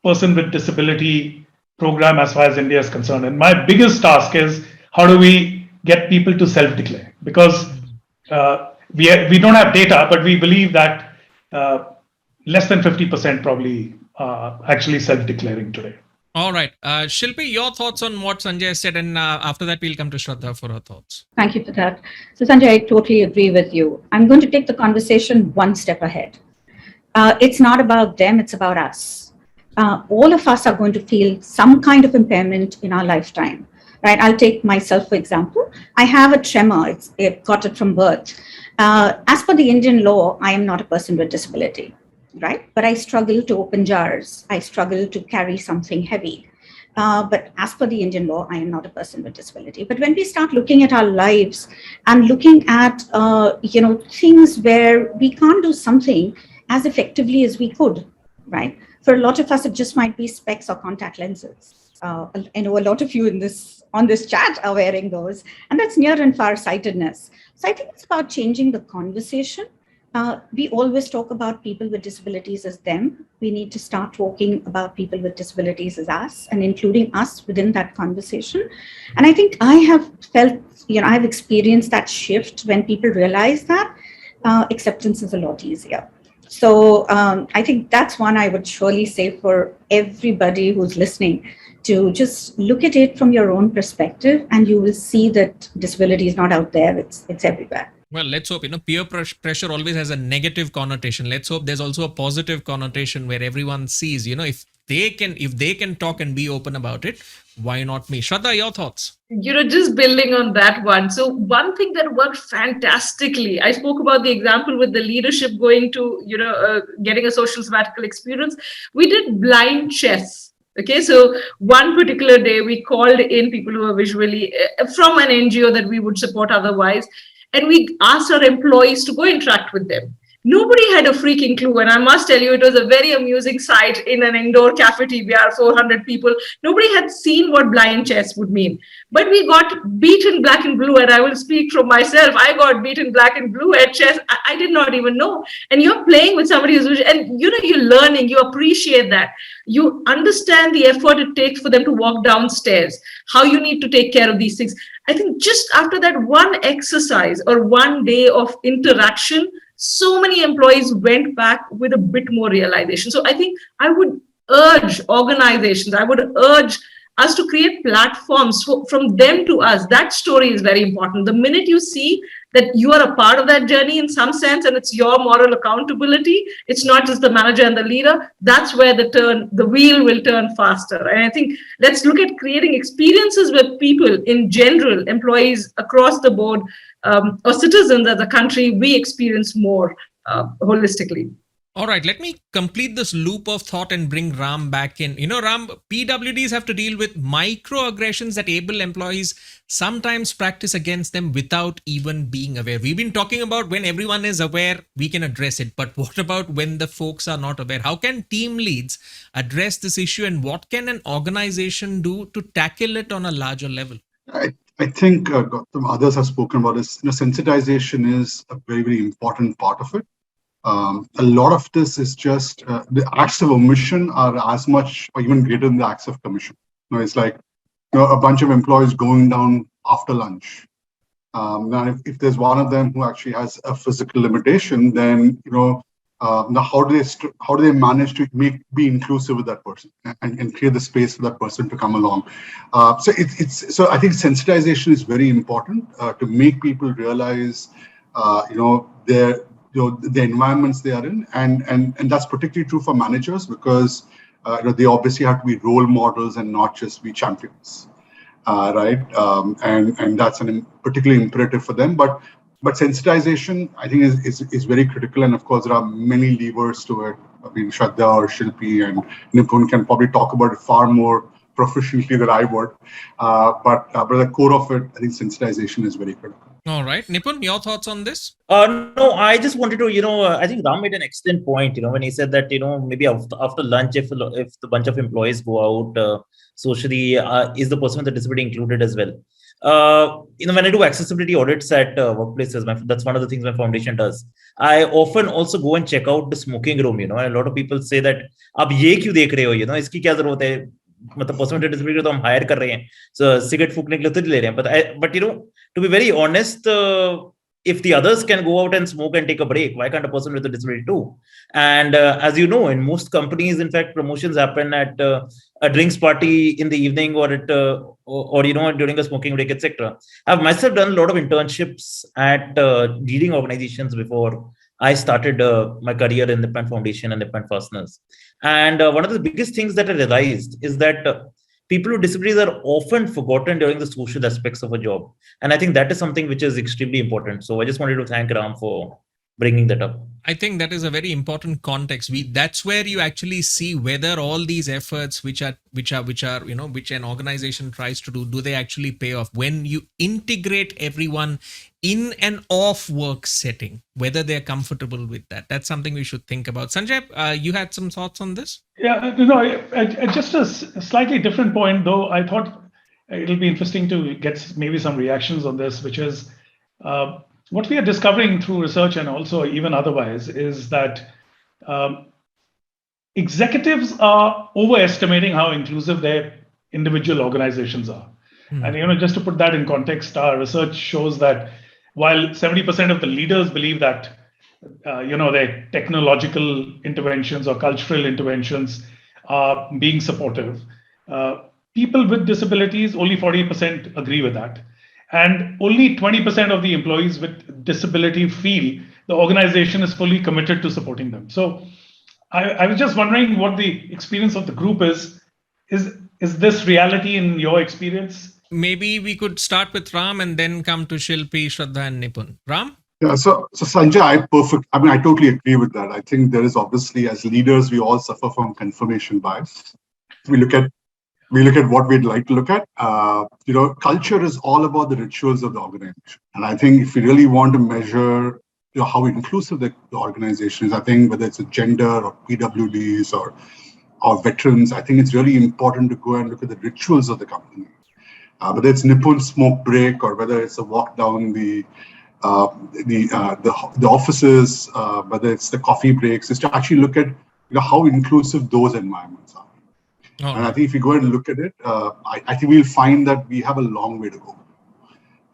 person with disability program as far as India is concerned. And my biggest task is how do we get people to self-declare? Because we don't have data, but we believe that less than 50% probably actually self-declaring today. All right. Shilpi, your thoughts on what Sanjay said, and after that, we'll come to Shraddha for her thoughts. Thank you for that. So, Sanjay, I totally agree with you. I'm going to take the conversation one step ahead. It's not about them, it's about us. All of us are going to feel some kind of impairment in our lifetime, right? I'll take myself, for example. I have a tremor, I got it from birth. As per the Indian law, I am not a person with disability, right? But I struggle to open jars. I struggle to carry something heavy. But as per the Indian law, I am not a person with disability. But when we start looking at our lives and looking at, things where we can't do something as effectively as we could, right? For a lot of us, it just might be specs or contact lenses. I know a lot of you on this chat are wearing those, and that's near and far sightedness. So I think it's about changing the conversation. We always talk about people with disabilities as them. We need to start talking about people with disabilities as us and including us within that conversation. And I think I have felt, I've experienced that shift when people realize that acceptance is a lot easier. So I think that's one I would surely say for everybody who's listening, to just look at it from your own perspective, and you will see that disability is not out there, it's everywhere. Well, let's hope, peer pressure always has a negative connotation. Let's hope there's also a positive connotation where everyone sees, if they can talk and be open about it, why not me? Shraddha, your thoughts? Just building on that one. So one thing that worked fantastically, I spoke about the example with the leadership going to, getting a social sabbatical experience. We did blind chess. Okay, so one particular day we called in people who are visually from an NGO that we would support otherwise, and we asked our employees to go interact with them. Nobody had a freaking clue. And I must tell you, it was a very amusing sight in an indoor cafeteria, 400 people. Nobody had seen what blind chess would mean. But we got beaten black and blue. And I will speak from myself. I got beaten black and blue at chess. I did not even know. And you're playing with somebody who's, and you're learning, you appreciate that. You understand the effort it takes for them to walk downstairs, how you need to take care of these things. I think just after that one exercise or one day of interaction, so many employees went back with a bit more realization. So I think I would urge organizations, I would urge us to create platforms from them to us. That story is very important. The minute you see that you are a part of that journey in some sense, and it's your moral accountability, it's not just the manager and the leader, that's where the wheel will turn faster. And I think let's look at creating experiences where people in general, employees across the board, or citizens as a country, we experience more holistically. All right, let me complete this loop of thought and bring Ram back in. Ram, PWDs have to deal with microaggressions that able employees sometimes practice against them without even being aware. We've been talking about when everyone is aware, we can address it. But what about when the folks are not aware? How can team leads address this issue, and what can an organization do to tackle it on a larger level? I think Gautam, others have spoken about this. Sensitization is a very, very important part of it. A lot of this is just the acts of omission are as much or even greater than the acts of commission. It's like a bunch of employees going down after lunch. Now, if there's one of them who actually has a physical limitation, then now how do they manage to be inclusive with that person and create the space for that person to come along? So I think sensitization is very important to make people realize the environments they are in, and that's particularly true for managers because they obviously have to be role models and not just be champions, right? And that's particularly imperative for them. But sensitization, I think, is very critical, and of course there are many levers to it. I mean, Shraddha or Shilpi and Nipun can probably talk about it far more proficiently than I would. But the core of it, I think sensitization is very critical. All right, Nipun, your thoughts on this? No, I just wanted to, I think Ram made an excellent point, when he said that, maybe after lunch, if the bunch of employees go out socially, is the person with the disability included as well? When I do accessibility audits at workplaces, that's one of the things my foundation does. I often also go and check out the smoking room, and a lot of people say that, "Ab ye kyun dekh rahe ho? Iski kya zarurat hai? मतलब person with disability तो हम higher कर रहे हैं, so cigarette फूकने के लिए तो ले रहे हैं, but to be very honest, if the others can go out and smoke and take a break, why can't a person with a disability too? And as you know, in most companies, in fact, promotions happen at a drinks party in the evening or at or during a smoking break, etc. I've myself done a lot of internships at leading organizations before I started my career in the Nippon Foundation and Nippon Fasteners. And one of the biggest things that I realized is that people with disabilities are often forgotten during the social aspects of a job. And I think that is something which is extremely important. So I just wanted to thank Ram for bringing that up. I think that is a very important context. That's where you actually see whether all these efforts which an organization tries to do they actually pay off when you integrate everyone in an off work setting, whether they're comfortable with that. That's something we should think about. Sanjay, you had some thoughts on this? Yeah, just a slightly different point, though. I thought it'll be interesting to get maybe some reactions on this, which is what we are discovering through research and also even otherwise is that executives are overestimating how inclusive their individual organizations are. And just to put that in context, our research shows that while 70% of the leaders believe that their technological interventions or cultural interventions are being supportive, people with disabilities, only 40% agree with that. And only 20% of the employees with disability feel the organization is fully committed to supporting them. So I was just wondering what the experience of the group is. Is this reality in your experience? Maybe we could start with Ram and then come to Shilpi, Shraddha, and Nipun. Ram? Yeah, so Sanjay, I totally agree with that. I think there is obviously, as leaders, we all suffer from confirmation bias. We look at what we'd like to look at. Culture is all about the rituals of the organization, and I think if we really want to measure, how inclusive the organization is, I think whether it's a gender or PWDs or veterans, I think it's really important to go and look at the rituals of the company. Whether it's Nipun's smoke break or whether it's a walk down the offices, whether it's the coffee breaks, is to actually look at how inclusive those environments are. All And I right. think if you go and look at it, I think we'll find that we have a long way to go.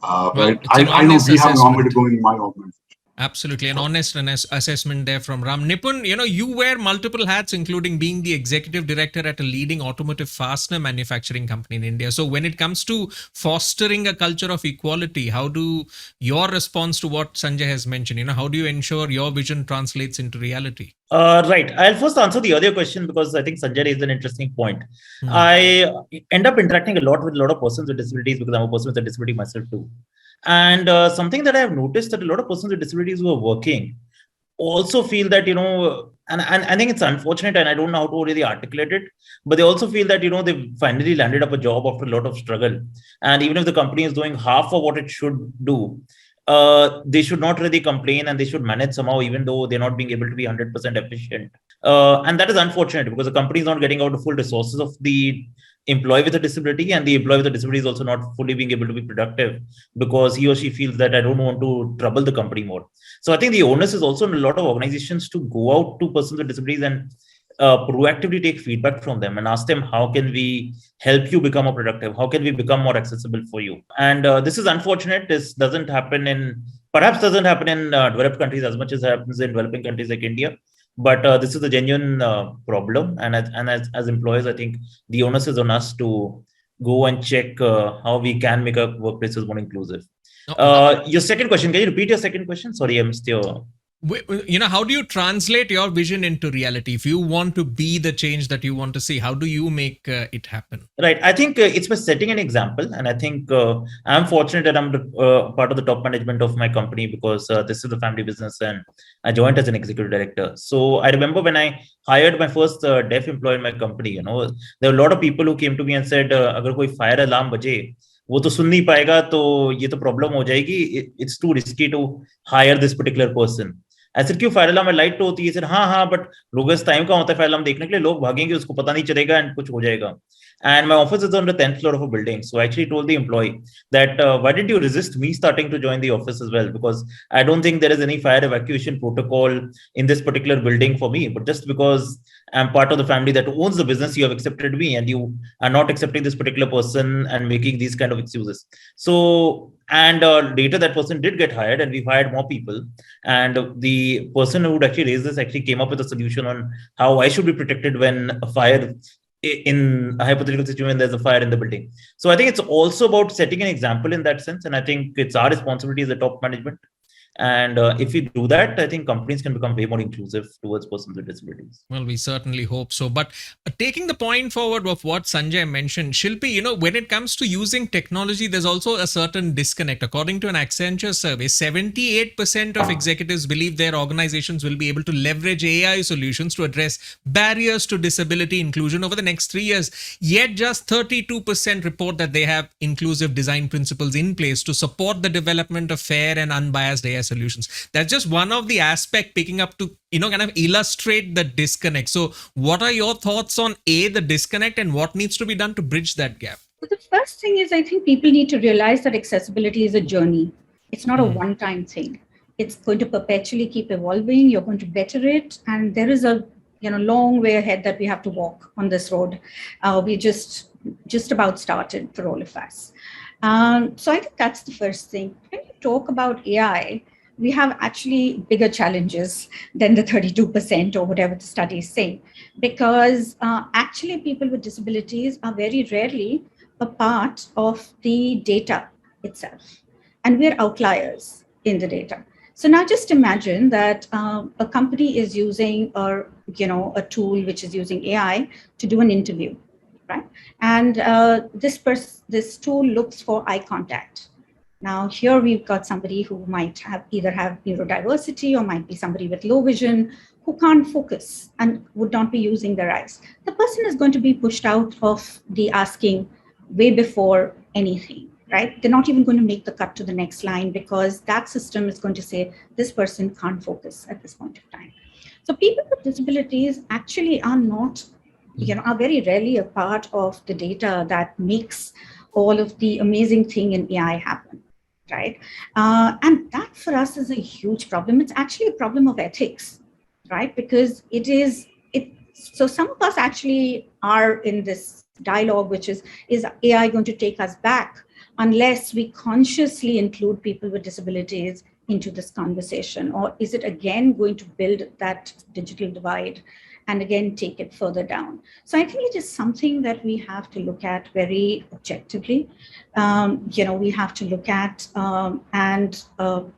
Well, Right? it's an I know honest we have a long way to assessment. go in my organization. Absolutely. An honest assessment there from Ram. Nipun, you wear multiple hats, including being the executive director at a leading automotive fastener manufacturing company in India. So when it comes to fostering a culture of equality, how do your response to what Sanjay has mentioned, how do you ensure your vision translates into reality? Right. I'll first answer the earlier question because I think Sanjay raised an interesting point. Hmm. I end up interacting a lot with a lot of persons with disabilities because I'm a person with a disability myself too. And something that I have noticed that a lot of persons with disabilities who are working also feel that, and I think it's unfortunate and I don't know how to really articulate it, but they also feel that, they've finally landed up a job after a lot of struggle. And even if the company is doing half of what it should do, they should not really complain and they should manage somehow, even though they're not being able to be 100% efficient. And that is unfortunate because the company is not getting out the full resources of the employee with a disability, and the employee with a disability is also not fully being able to be productive because he or she feels that I don't want to trouble the company more. So I think the onus is also in a lot of organizations to go out to persons with disabilities and proactively take feedback from them and ask them, how can we help you become more productive? How can we become more accessible for you? And this is unfortunate. This doesn't happen in developed countries as much as it happens in developing countries like India. But this is a genuine problem. And as employers, I think the onus is on us to go and check how we can make our workplaces more inclusive. Your second question, can you repeat your second question? Sorry, I missed your... How do you translate your vision into reality? If you want to be the change that you want to see, how do you make it happen? Right. I think it's by setting an example. And I think I'm fortunate that I'm part of the top management of my company because this is a family business and I joined as an executive director. So I remember when I hired my first deaf employee in my company, there were a lot of people who came to me and said, agar koi fire alarm baje, वो तो सुन नहीं पाएगा तो ये तो problem हो जाएगी. It's too risky to hire this particular person. ऐसे क्यों फायर अलार्म में लाइट तो होती है सर. हाँ बट लोग इस टाइम का होता है फायर अलार्म देखने के लिए, लोग भागेंगे, उसको पता नहीं चलेगा एंड कुछ हो जाएगा. And my office is on the 10th floor of a building. So I actually told the employee that why did you resist me starting to join the office as well? Because I don't think there is any fire evacuation protocol in this particular building for me. But just because I'm part of the family that owns the business, you have accepted me and you are not accepting this particular person and making these kind of excuses. So, and later that person did get hired and we've hired more people. And the person who would actually raise this actually came up with a solution on how I should be protected when a fire in a hypothetical situation there's a fire in the building. So I think it's also about setting an example in that sense, and I think it's our responsibility as the top management. And if we do that, I think companies can become way more inclusive towards persons with disabilities. Well, we certainly hope so. But taking the point forward of what Sanjay mentioned, Shilpi, when it comes to using technology, there's also a certain disconnect. According to an Accenture survey, 78% of executives believe their organizations will be able to leverage AI solutions to address barriers to disability inclusion over the next 3 years. Yet just 32% report that they have inclusive design principles in place to support the development of fair and unbiased AI solutions. That's just one of the aspect picking up to kind of illustrate the disconnect. So what are your thoughts on the disconnect and what needs to be done to bridge that gap? The first thing is, I think people need to realize that accessibility is a journey. It's not a one-time thing. It's going to perpetually keep evolving. You're going to better it, and there is a long way ahead that we have to walk on this road. We just about started for all of us. So I think that's the first thing. When you talk about AI, we have actually bigger challenges than the 32% or whatever the study is saying, because actually people with disabilities are very rarely a part of the data itself. And we're outliers in the data. So now just imagine that a company is using a tool which is using AI to do an interview, right? And this tool looks for eye contact. Now here we've got somebody who might have either have neurodiversity or might be somebody with low vision who can't focus and would not be using their eyes. The person is going to be pushed out of the asking way before anything, right? They're not even going to make the cut to the next line because that system is going to say this person can't focus at this point of time. So people with disabilities actually are not, are very rarely a part of the data that makes all of the amazing thing in AI happen, right? And that for us is a huge problem. It's actually a problem of ethics, right? Because so some of us actually are in this dialogue, which is AI going to take us back unless we consciously include people with disabilities into this conversation? Or is it again going to build that digital divide and again take it further down? So I think it is something that we have to look at very objectively. We have to look at and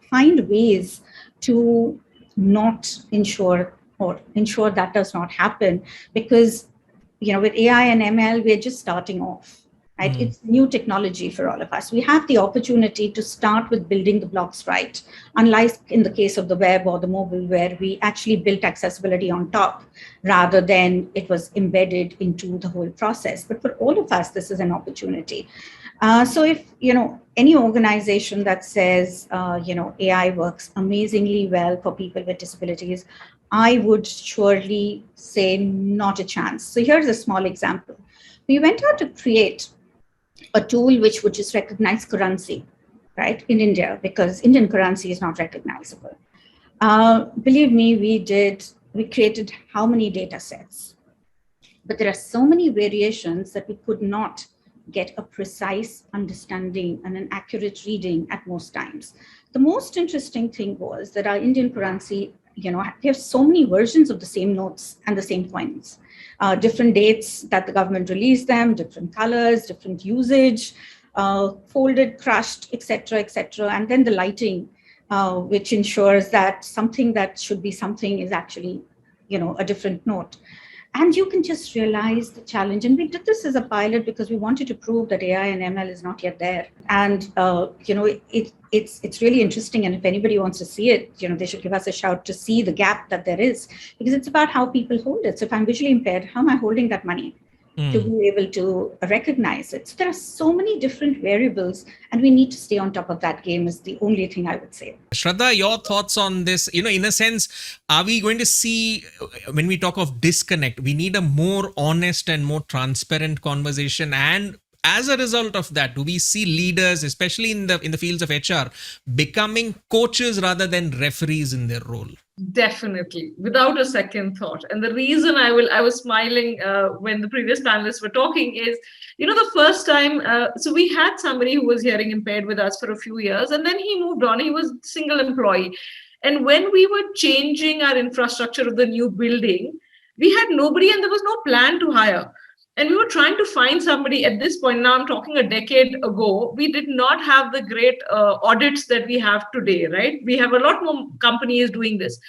find ways to not ensure that does not happen, because with AI and ML, we're just starting off, right? It's new technology for all of us. We have the opportunity to start with building the blocks right, unlike in the case of the web or the mobile, where we actually built accessibility on top rather than it was embedded into the whole process. But for all of us, this is an opportunity. So if any organization that says AI works amazingly well for people with disabilities, I would surely say not a chance. So here's a small example. We went out to create a tool which would just recognize currency, right, in India, because Indian currency is not recognizable. Believe me, we created how many data sets? But there are so many variations that we could not get a precise understanding and an accurate reading at most times. The most interesting thing was that our Indian currency, we have so many versions of the same notes and the same coins, different dates that the government released them, different colors, different usage, folded, crushed, etc., and then the lighting, which ensures that something that should be something is actually, a different note. And you can just realize the challenge. And we did this as a pilot because we wanted to prove that AI and ML is not yet there. And, it's really interesting. And if anybody wants to see it, they should give us a shout to see the gap that there is, because it's about how people hold it. So if I'm visually impaired, how am I holding that money to be able to recognize it? So there are so many different variables, and we need to stay on top of that game is the only thing I would say. Shraddha, your thoughts on this? In a sense, are we going to see, when we talk of disconnect, we need a more honest and more transparent conversation? And as a result of that, do we see leaders, especially in the fields of HR, becoming coaches rather than referees in their role? Definitely, without a second thought. And the reason I was smiling when the previous panelists were talking is, the first time, so we had somebody who was hearing impaired with us for a few years, and then he moved on. He was single employee. And when we were changing our infrastructure of the new building, we had nobody and there was no plan to hire. And we were trying to find somebody at this point. Now I'm talking a decade ago. We did not have the great audits that we have today, right? We have a lot more companies doing this.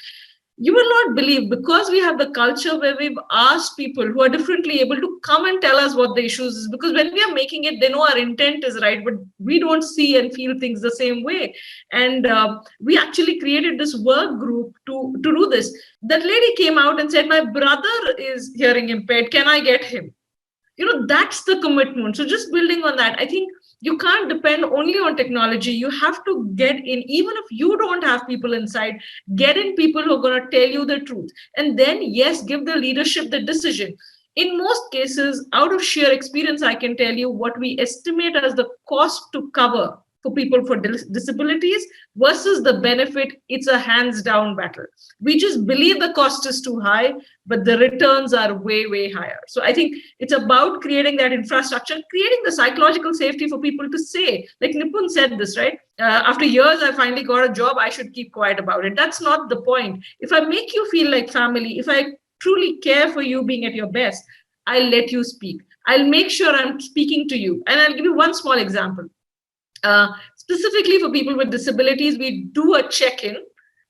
You will not believe, because we have the culture where we've asked people who are differently able to come and tell us what the issues is, because when we are making it, they know our intent is right, but we don't see and feel things the same way. And we actually created this work group to do this. That lady came out and said, my brother is hearing impaired. Can I get him? That's the commitment. So just building on that, I think you can't depend only on technology. You have to get in, even if you don't have people inside, get in people who are going to tell you the truth. And then, yes, give the leadership the decision. In most cases, out of sheer experience, I can tell you what we estimate as the cost to cover for people for disabilities versus the benefit. It's a hands down battle. We just believe the cost is too high, but the returns are way, way higher. So I think it's about creating that infrastructure, creating the psychological safety for people to say, like Nipun said this, right? After years, I finally got a job. I should keep quiet about it. That's not the point. If I make you feel like family, if I truly care for you being at your best, I'll let you speak. I'll make sure I'm speaking to you. And I'll give you one small example. Specifically for people with disabilities, we do a check-in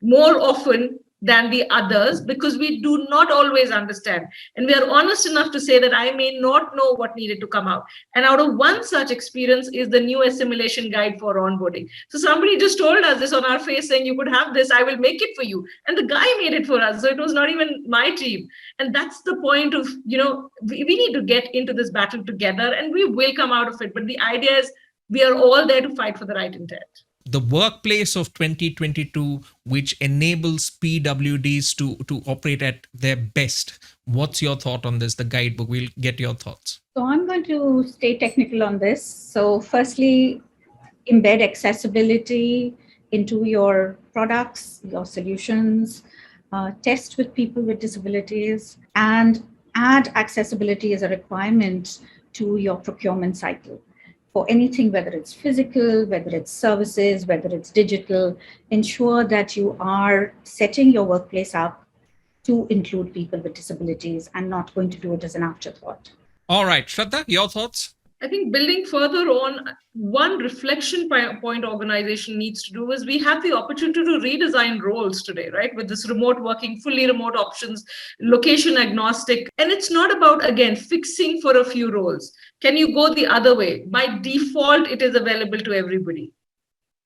more often than the others because we do not always understand. And we are honest enough to say that I may not know what needed to come out. And out of one such experience is the new assimilation guide for onboarding. So somebody just told us this on our face saying, you could have this, I will make it for you. And the guy made it for us. So it was not even my team. And that's the point of, we need to get into this battle together and we will come out of it. But the idea is we are all there to fight for the right intent. The workplace of 2022, which enables PWDs to operate at their best. What's your thought on this? The guidebook, we'll get your thoughts. So I'm going to stay technical on this. So firstly, embed accessibility into your products, your solutions, test with people with disabilities, and add accessibility as a requirement to your procurement cycle. For anything, whether it's physical, whether it's services, whether it's digital, ensure that you are setting your workplace up to include people with disabilities and not going to do it as an afterthought. All right, Shraddha, your thoughts? I think building further on, one reflection point organization needs to do is we have the opportunity to redesign roles today, right? With this remote working, fully remote options, location agnostic. And it's not about, again, fixing for a few roles. Can you go the other way? By default, it is available to everybody.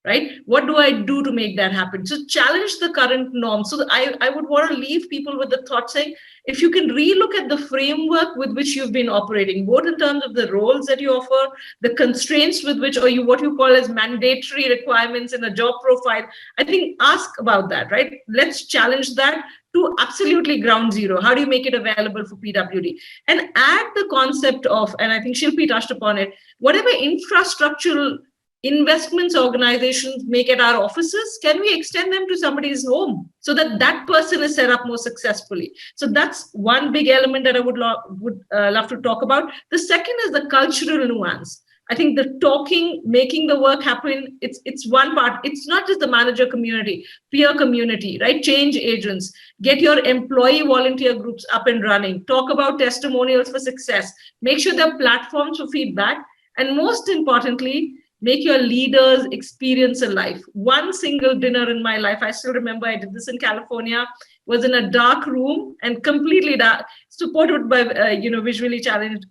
Right? What do I do to make that happen? So challenge the current norm. So I would want to leave people with the thought saying, if you can relook at the framework with which you've been operating, both in terms of the roles that you offer, the constraints with which, or what you call as mandatory requirements in a job profile, I think ask about that, right? Let's challenge that to absolutely ground zero. How do you make it available for PWD? And add the concept of, and I think Shilpi touched upon it, whatever infrastructural investments organizations make at our offices, can we extend them to somebody's home so that that person is set up more successfully? So that's one big element that I would love to talk about. The second is the cultural nuance. I think the talking, making the work happen, it's one part. It's not just the manager community, peer community, right? Change agents, get your employee volunteer groups up and running, talk about testimonials for success, make sure there are platforms for feedback, and most importantly, make your leaders experience a life. One single dinner in my life, I still remember I did this in California, was in a dark room and completely dark, supported by visually challenged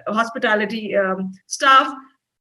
hospitality staff.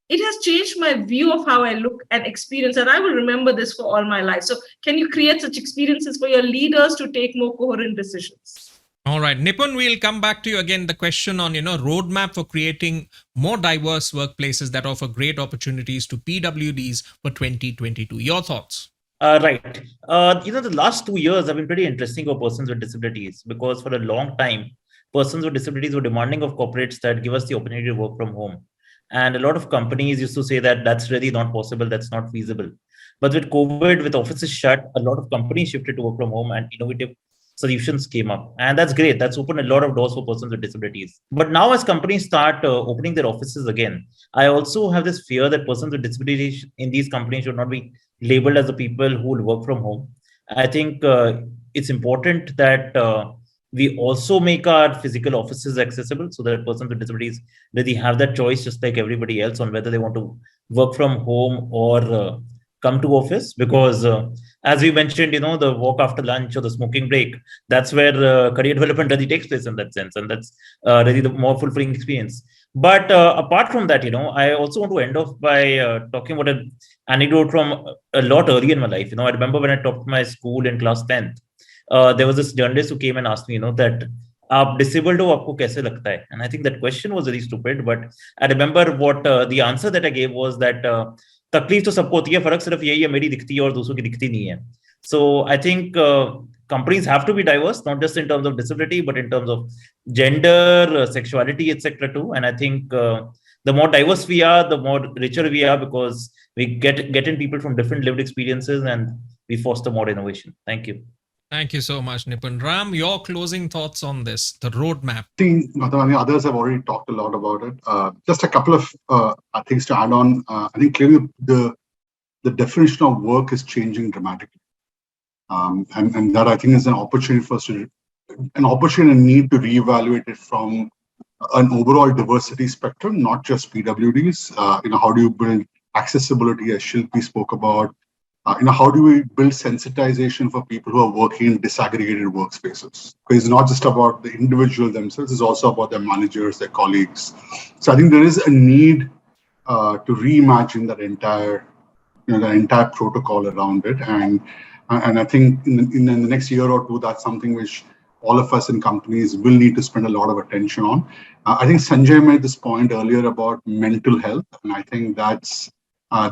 It has changed my view of how I look and experience, and I will remember this for all my life. So can you create such experiences for your leaders to take more coherent decisions? All right, Nipun, we'll come back to you again. The question on, roadmap for creating more diverse workplaces that offer great opportunities to PWDs for 2022. Your thoughts? Right. The last 2 years have been pretty interesting for persons with disabilities because for a long time, persons with disabilities were demanding of corporates that give us the opportunity to work from home. And a lot of companies used to say that that's really not possible, that's not feasible. But with COVID, with offices shut, a lot of companies shifted to work from home and innovative solutions came up. And that's great. That's opened a lot of doors for persons with disabilities. But now as companies start opening their offices again, I also have this fear that persons with disabilities in these companies should not be labeled as the people who will work from home. I think it's important that we also make our physical offices accessible so that persons with disabilities really have that choice just like everybody else on whether they want to work from home or come to office, because as we mentioned, the walk after lunch or the smoking break, that's where career development really takes place in that sense, and that's really the more fulfilling experience. But apart from that, I also want to end off by talking about an anecdote from a lot earlier in my life. I remember when I topped my school in class 10th, there was this journalist who came and asked me, that आप disabled हो आपको कैसे लगता है? And I think that question was really stupid, but I remember what the answer that I gave was that तकलीफ तो सबको होती है, फर्क सिर्फ यही है मेरी दिखती है और दूसरों की दिखती नहीं है. So I think companies have to be diverse, not just in terms of disability, but in terms of gender, sexuality, etc. too. And I think the more diverse we are, the more richer we are, because we get in people from different lived experiences and we foster more innovation. Thank you. Thank you so much, Nipun. Ram, your closing thoughts on this, the roadmap. I think others have already talked a lot about it. Just a couple of things to add on. I think clearly the definition of work is changing dramatically. And that I think is an opportunity for us an opportunity and need to reevaluate it from an overall diversity spectrum, not just PWDs. How do you build accessibility, as Shilpi spoke about, how do we build sensitization for people who are working in disaggregated workspaces? Because it's not just about the individual themselves; it's also about their managers, their colleagues. So I think there is a need to reimagine that entire protocol around it, and I think in the next year or two, that's something which all of us in companies will need to spend a lot of attention on. I think Sanjay made this point earlier about mental health, and I think that's a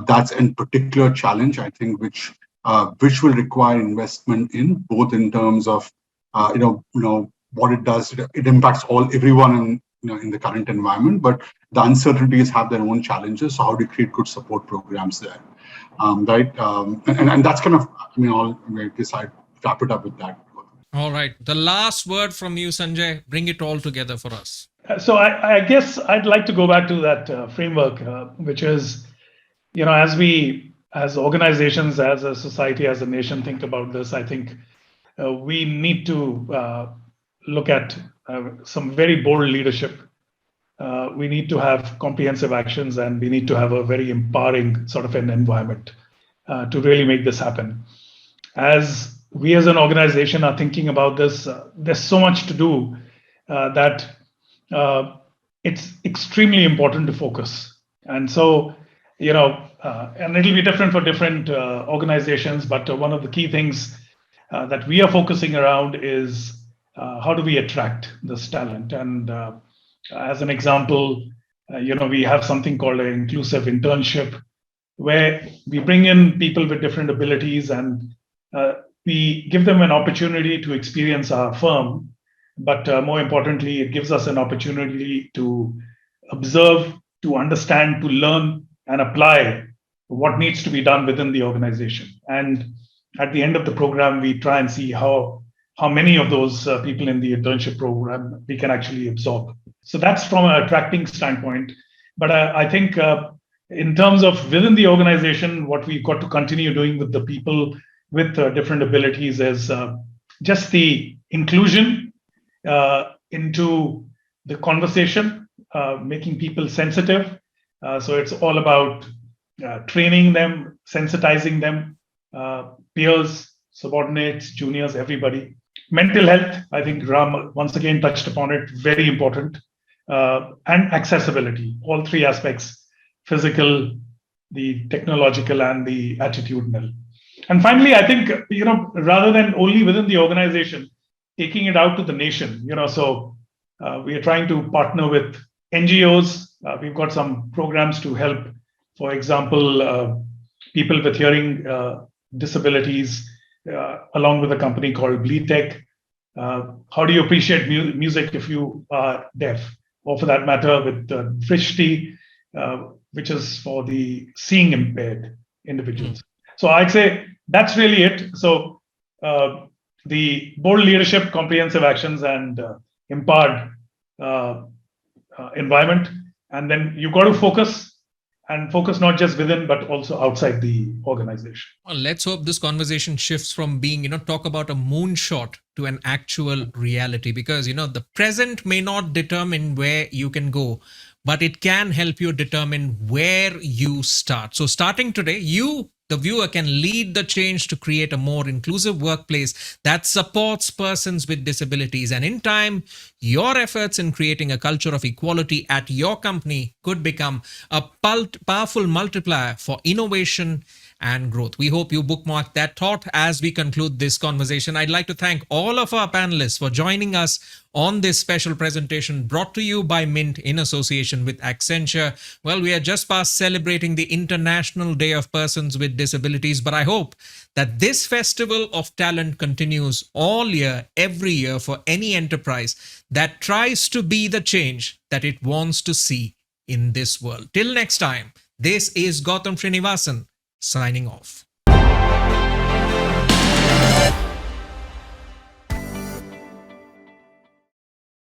particular challenge. I think which will require investment in both in terms of what it does. It impacts everyone in the current environment, but the uncertainties have their own challenges. So how do you create good support programs there, right? And that's kind of all. I guess I wrap it up with that. All right. The last word from you, Sanjay. Bring it all together for us. So I guess I'd like to go back to that framework, which is, as organizations, as a society, as a nation, think about this. I think we need to look at some very bold leadership. We need to have comprehensive actions, and we need to have a very empowering sort of an environment to really make this happen. As we as an organization are thinking about this, there's so much to do that it's extremely important to focus. And so, and it'll be different for different organizations, but one of the key things that we are focusing around is how do we attract this talent? And as an example, we have something called an inclusive internship, where we bring in people with different abilities and we give them an opportunity to experience our firm. But more importantly, it gives us an opportunity to observe, to understand, to learn, and apply what needs to be done within the organization. And at the end of the program, we try and see how many of those people in the internship program we can actually absorb. So that's from an attracting standpoint. But I think in terms of within the organization, what we've got to continue doing with the people with different abilities is just the inclusion into the conversation, making people sensitive. So it's all about training them, sensitizing them, peers, subordinates, juniors, everybody. Mental health, I think Ram once again touched upon it, very important. And accessibility, all three aspects: physical, the technological, and the attitudinal. And finally, I think, rather than only within the organization, taking it out to the nation, so we are trying to partner with NGOs. We've got some programs to help, for example, people with hearing disabilities, along with a company called BleTech. How do you appreciate music if you are deaf? Or for that matter, with Frishti, which is for the seeing impaired individuals. So I'd say that's really it. So the bold leadership, comprehensive actions, and empowered environment. And then you've got to focus not just within, but also outside the organization. Well, let's hope this conversation shifts from being, talk about a moonshot to an actual reality, because, the present may not determine where you can go, but it can help you determine where you start. So starting today, you, the viewer, can lead the change to create a more inclusive workplace that supports persons with disabilities. And in time, your efforts in creating a culture of equality at your company could become a powerful multiplier for innovation and growth. We hope you bookmark that thought as we conclude this conversation. I'd like to thank all of our panelists for joining us on this special presentation brought to you by Mint in association with Accenture. Well, we are just past celebrating the International Day of Persons with Disabilities, but I hope that this festival of talent continues all year, every year, for any enterprise that tries to be the change that it wants to see in this world. Till next time, this is Gautam Srinivasan signing off.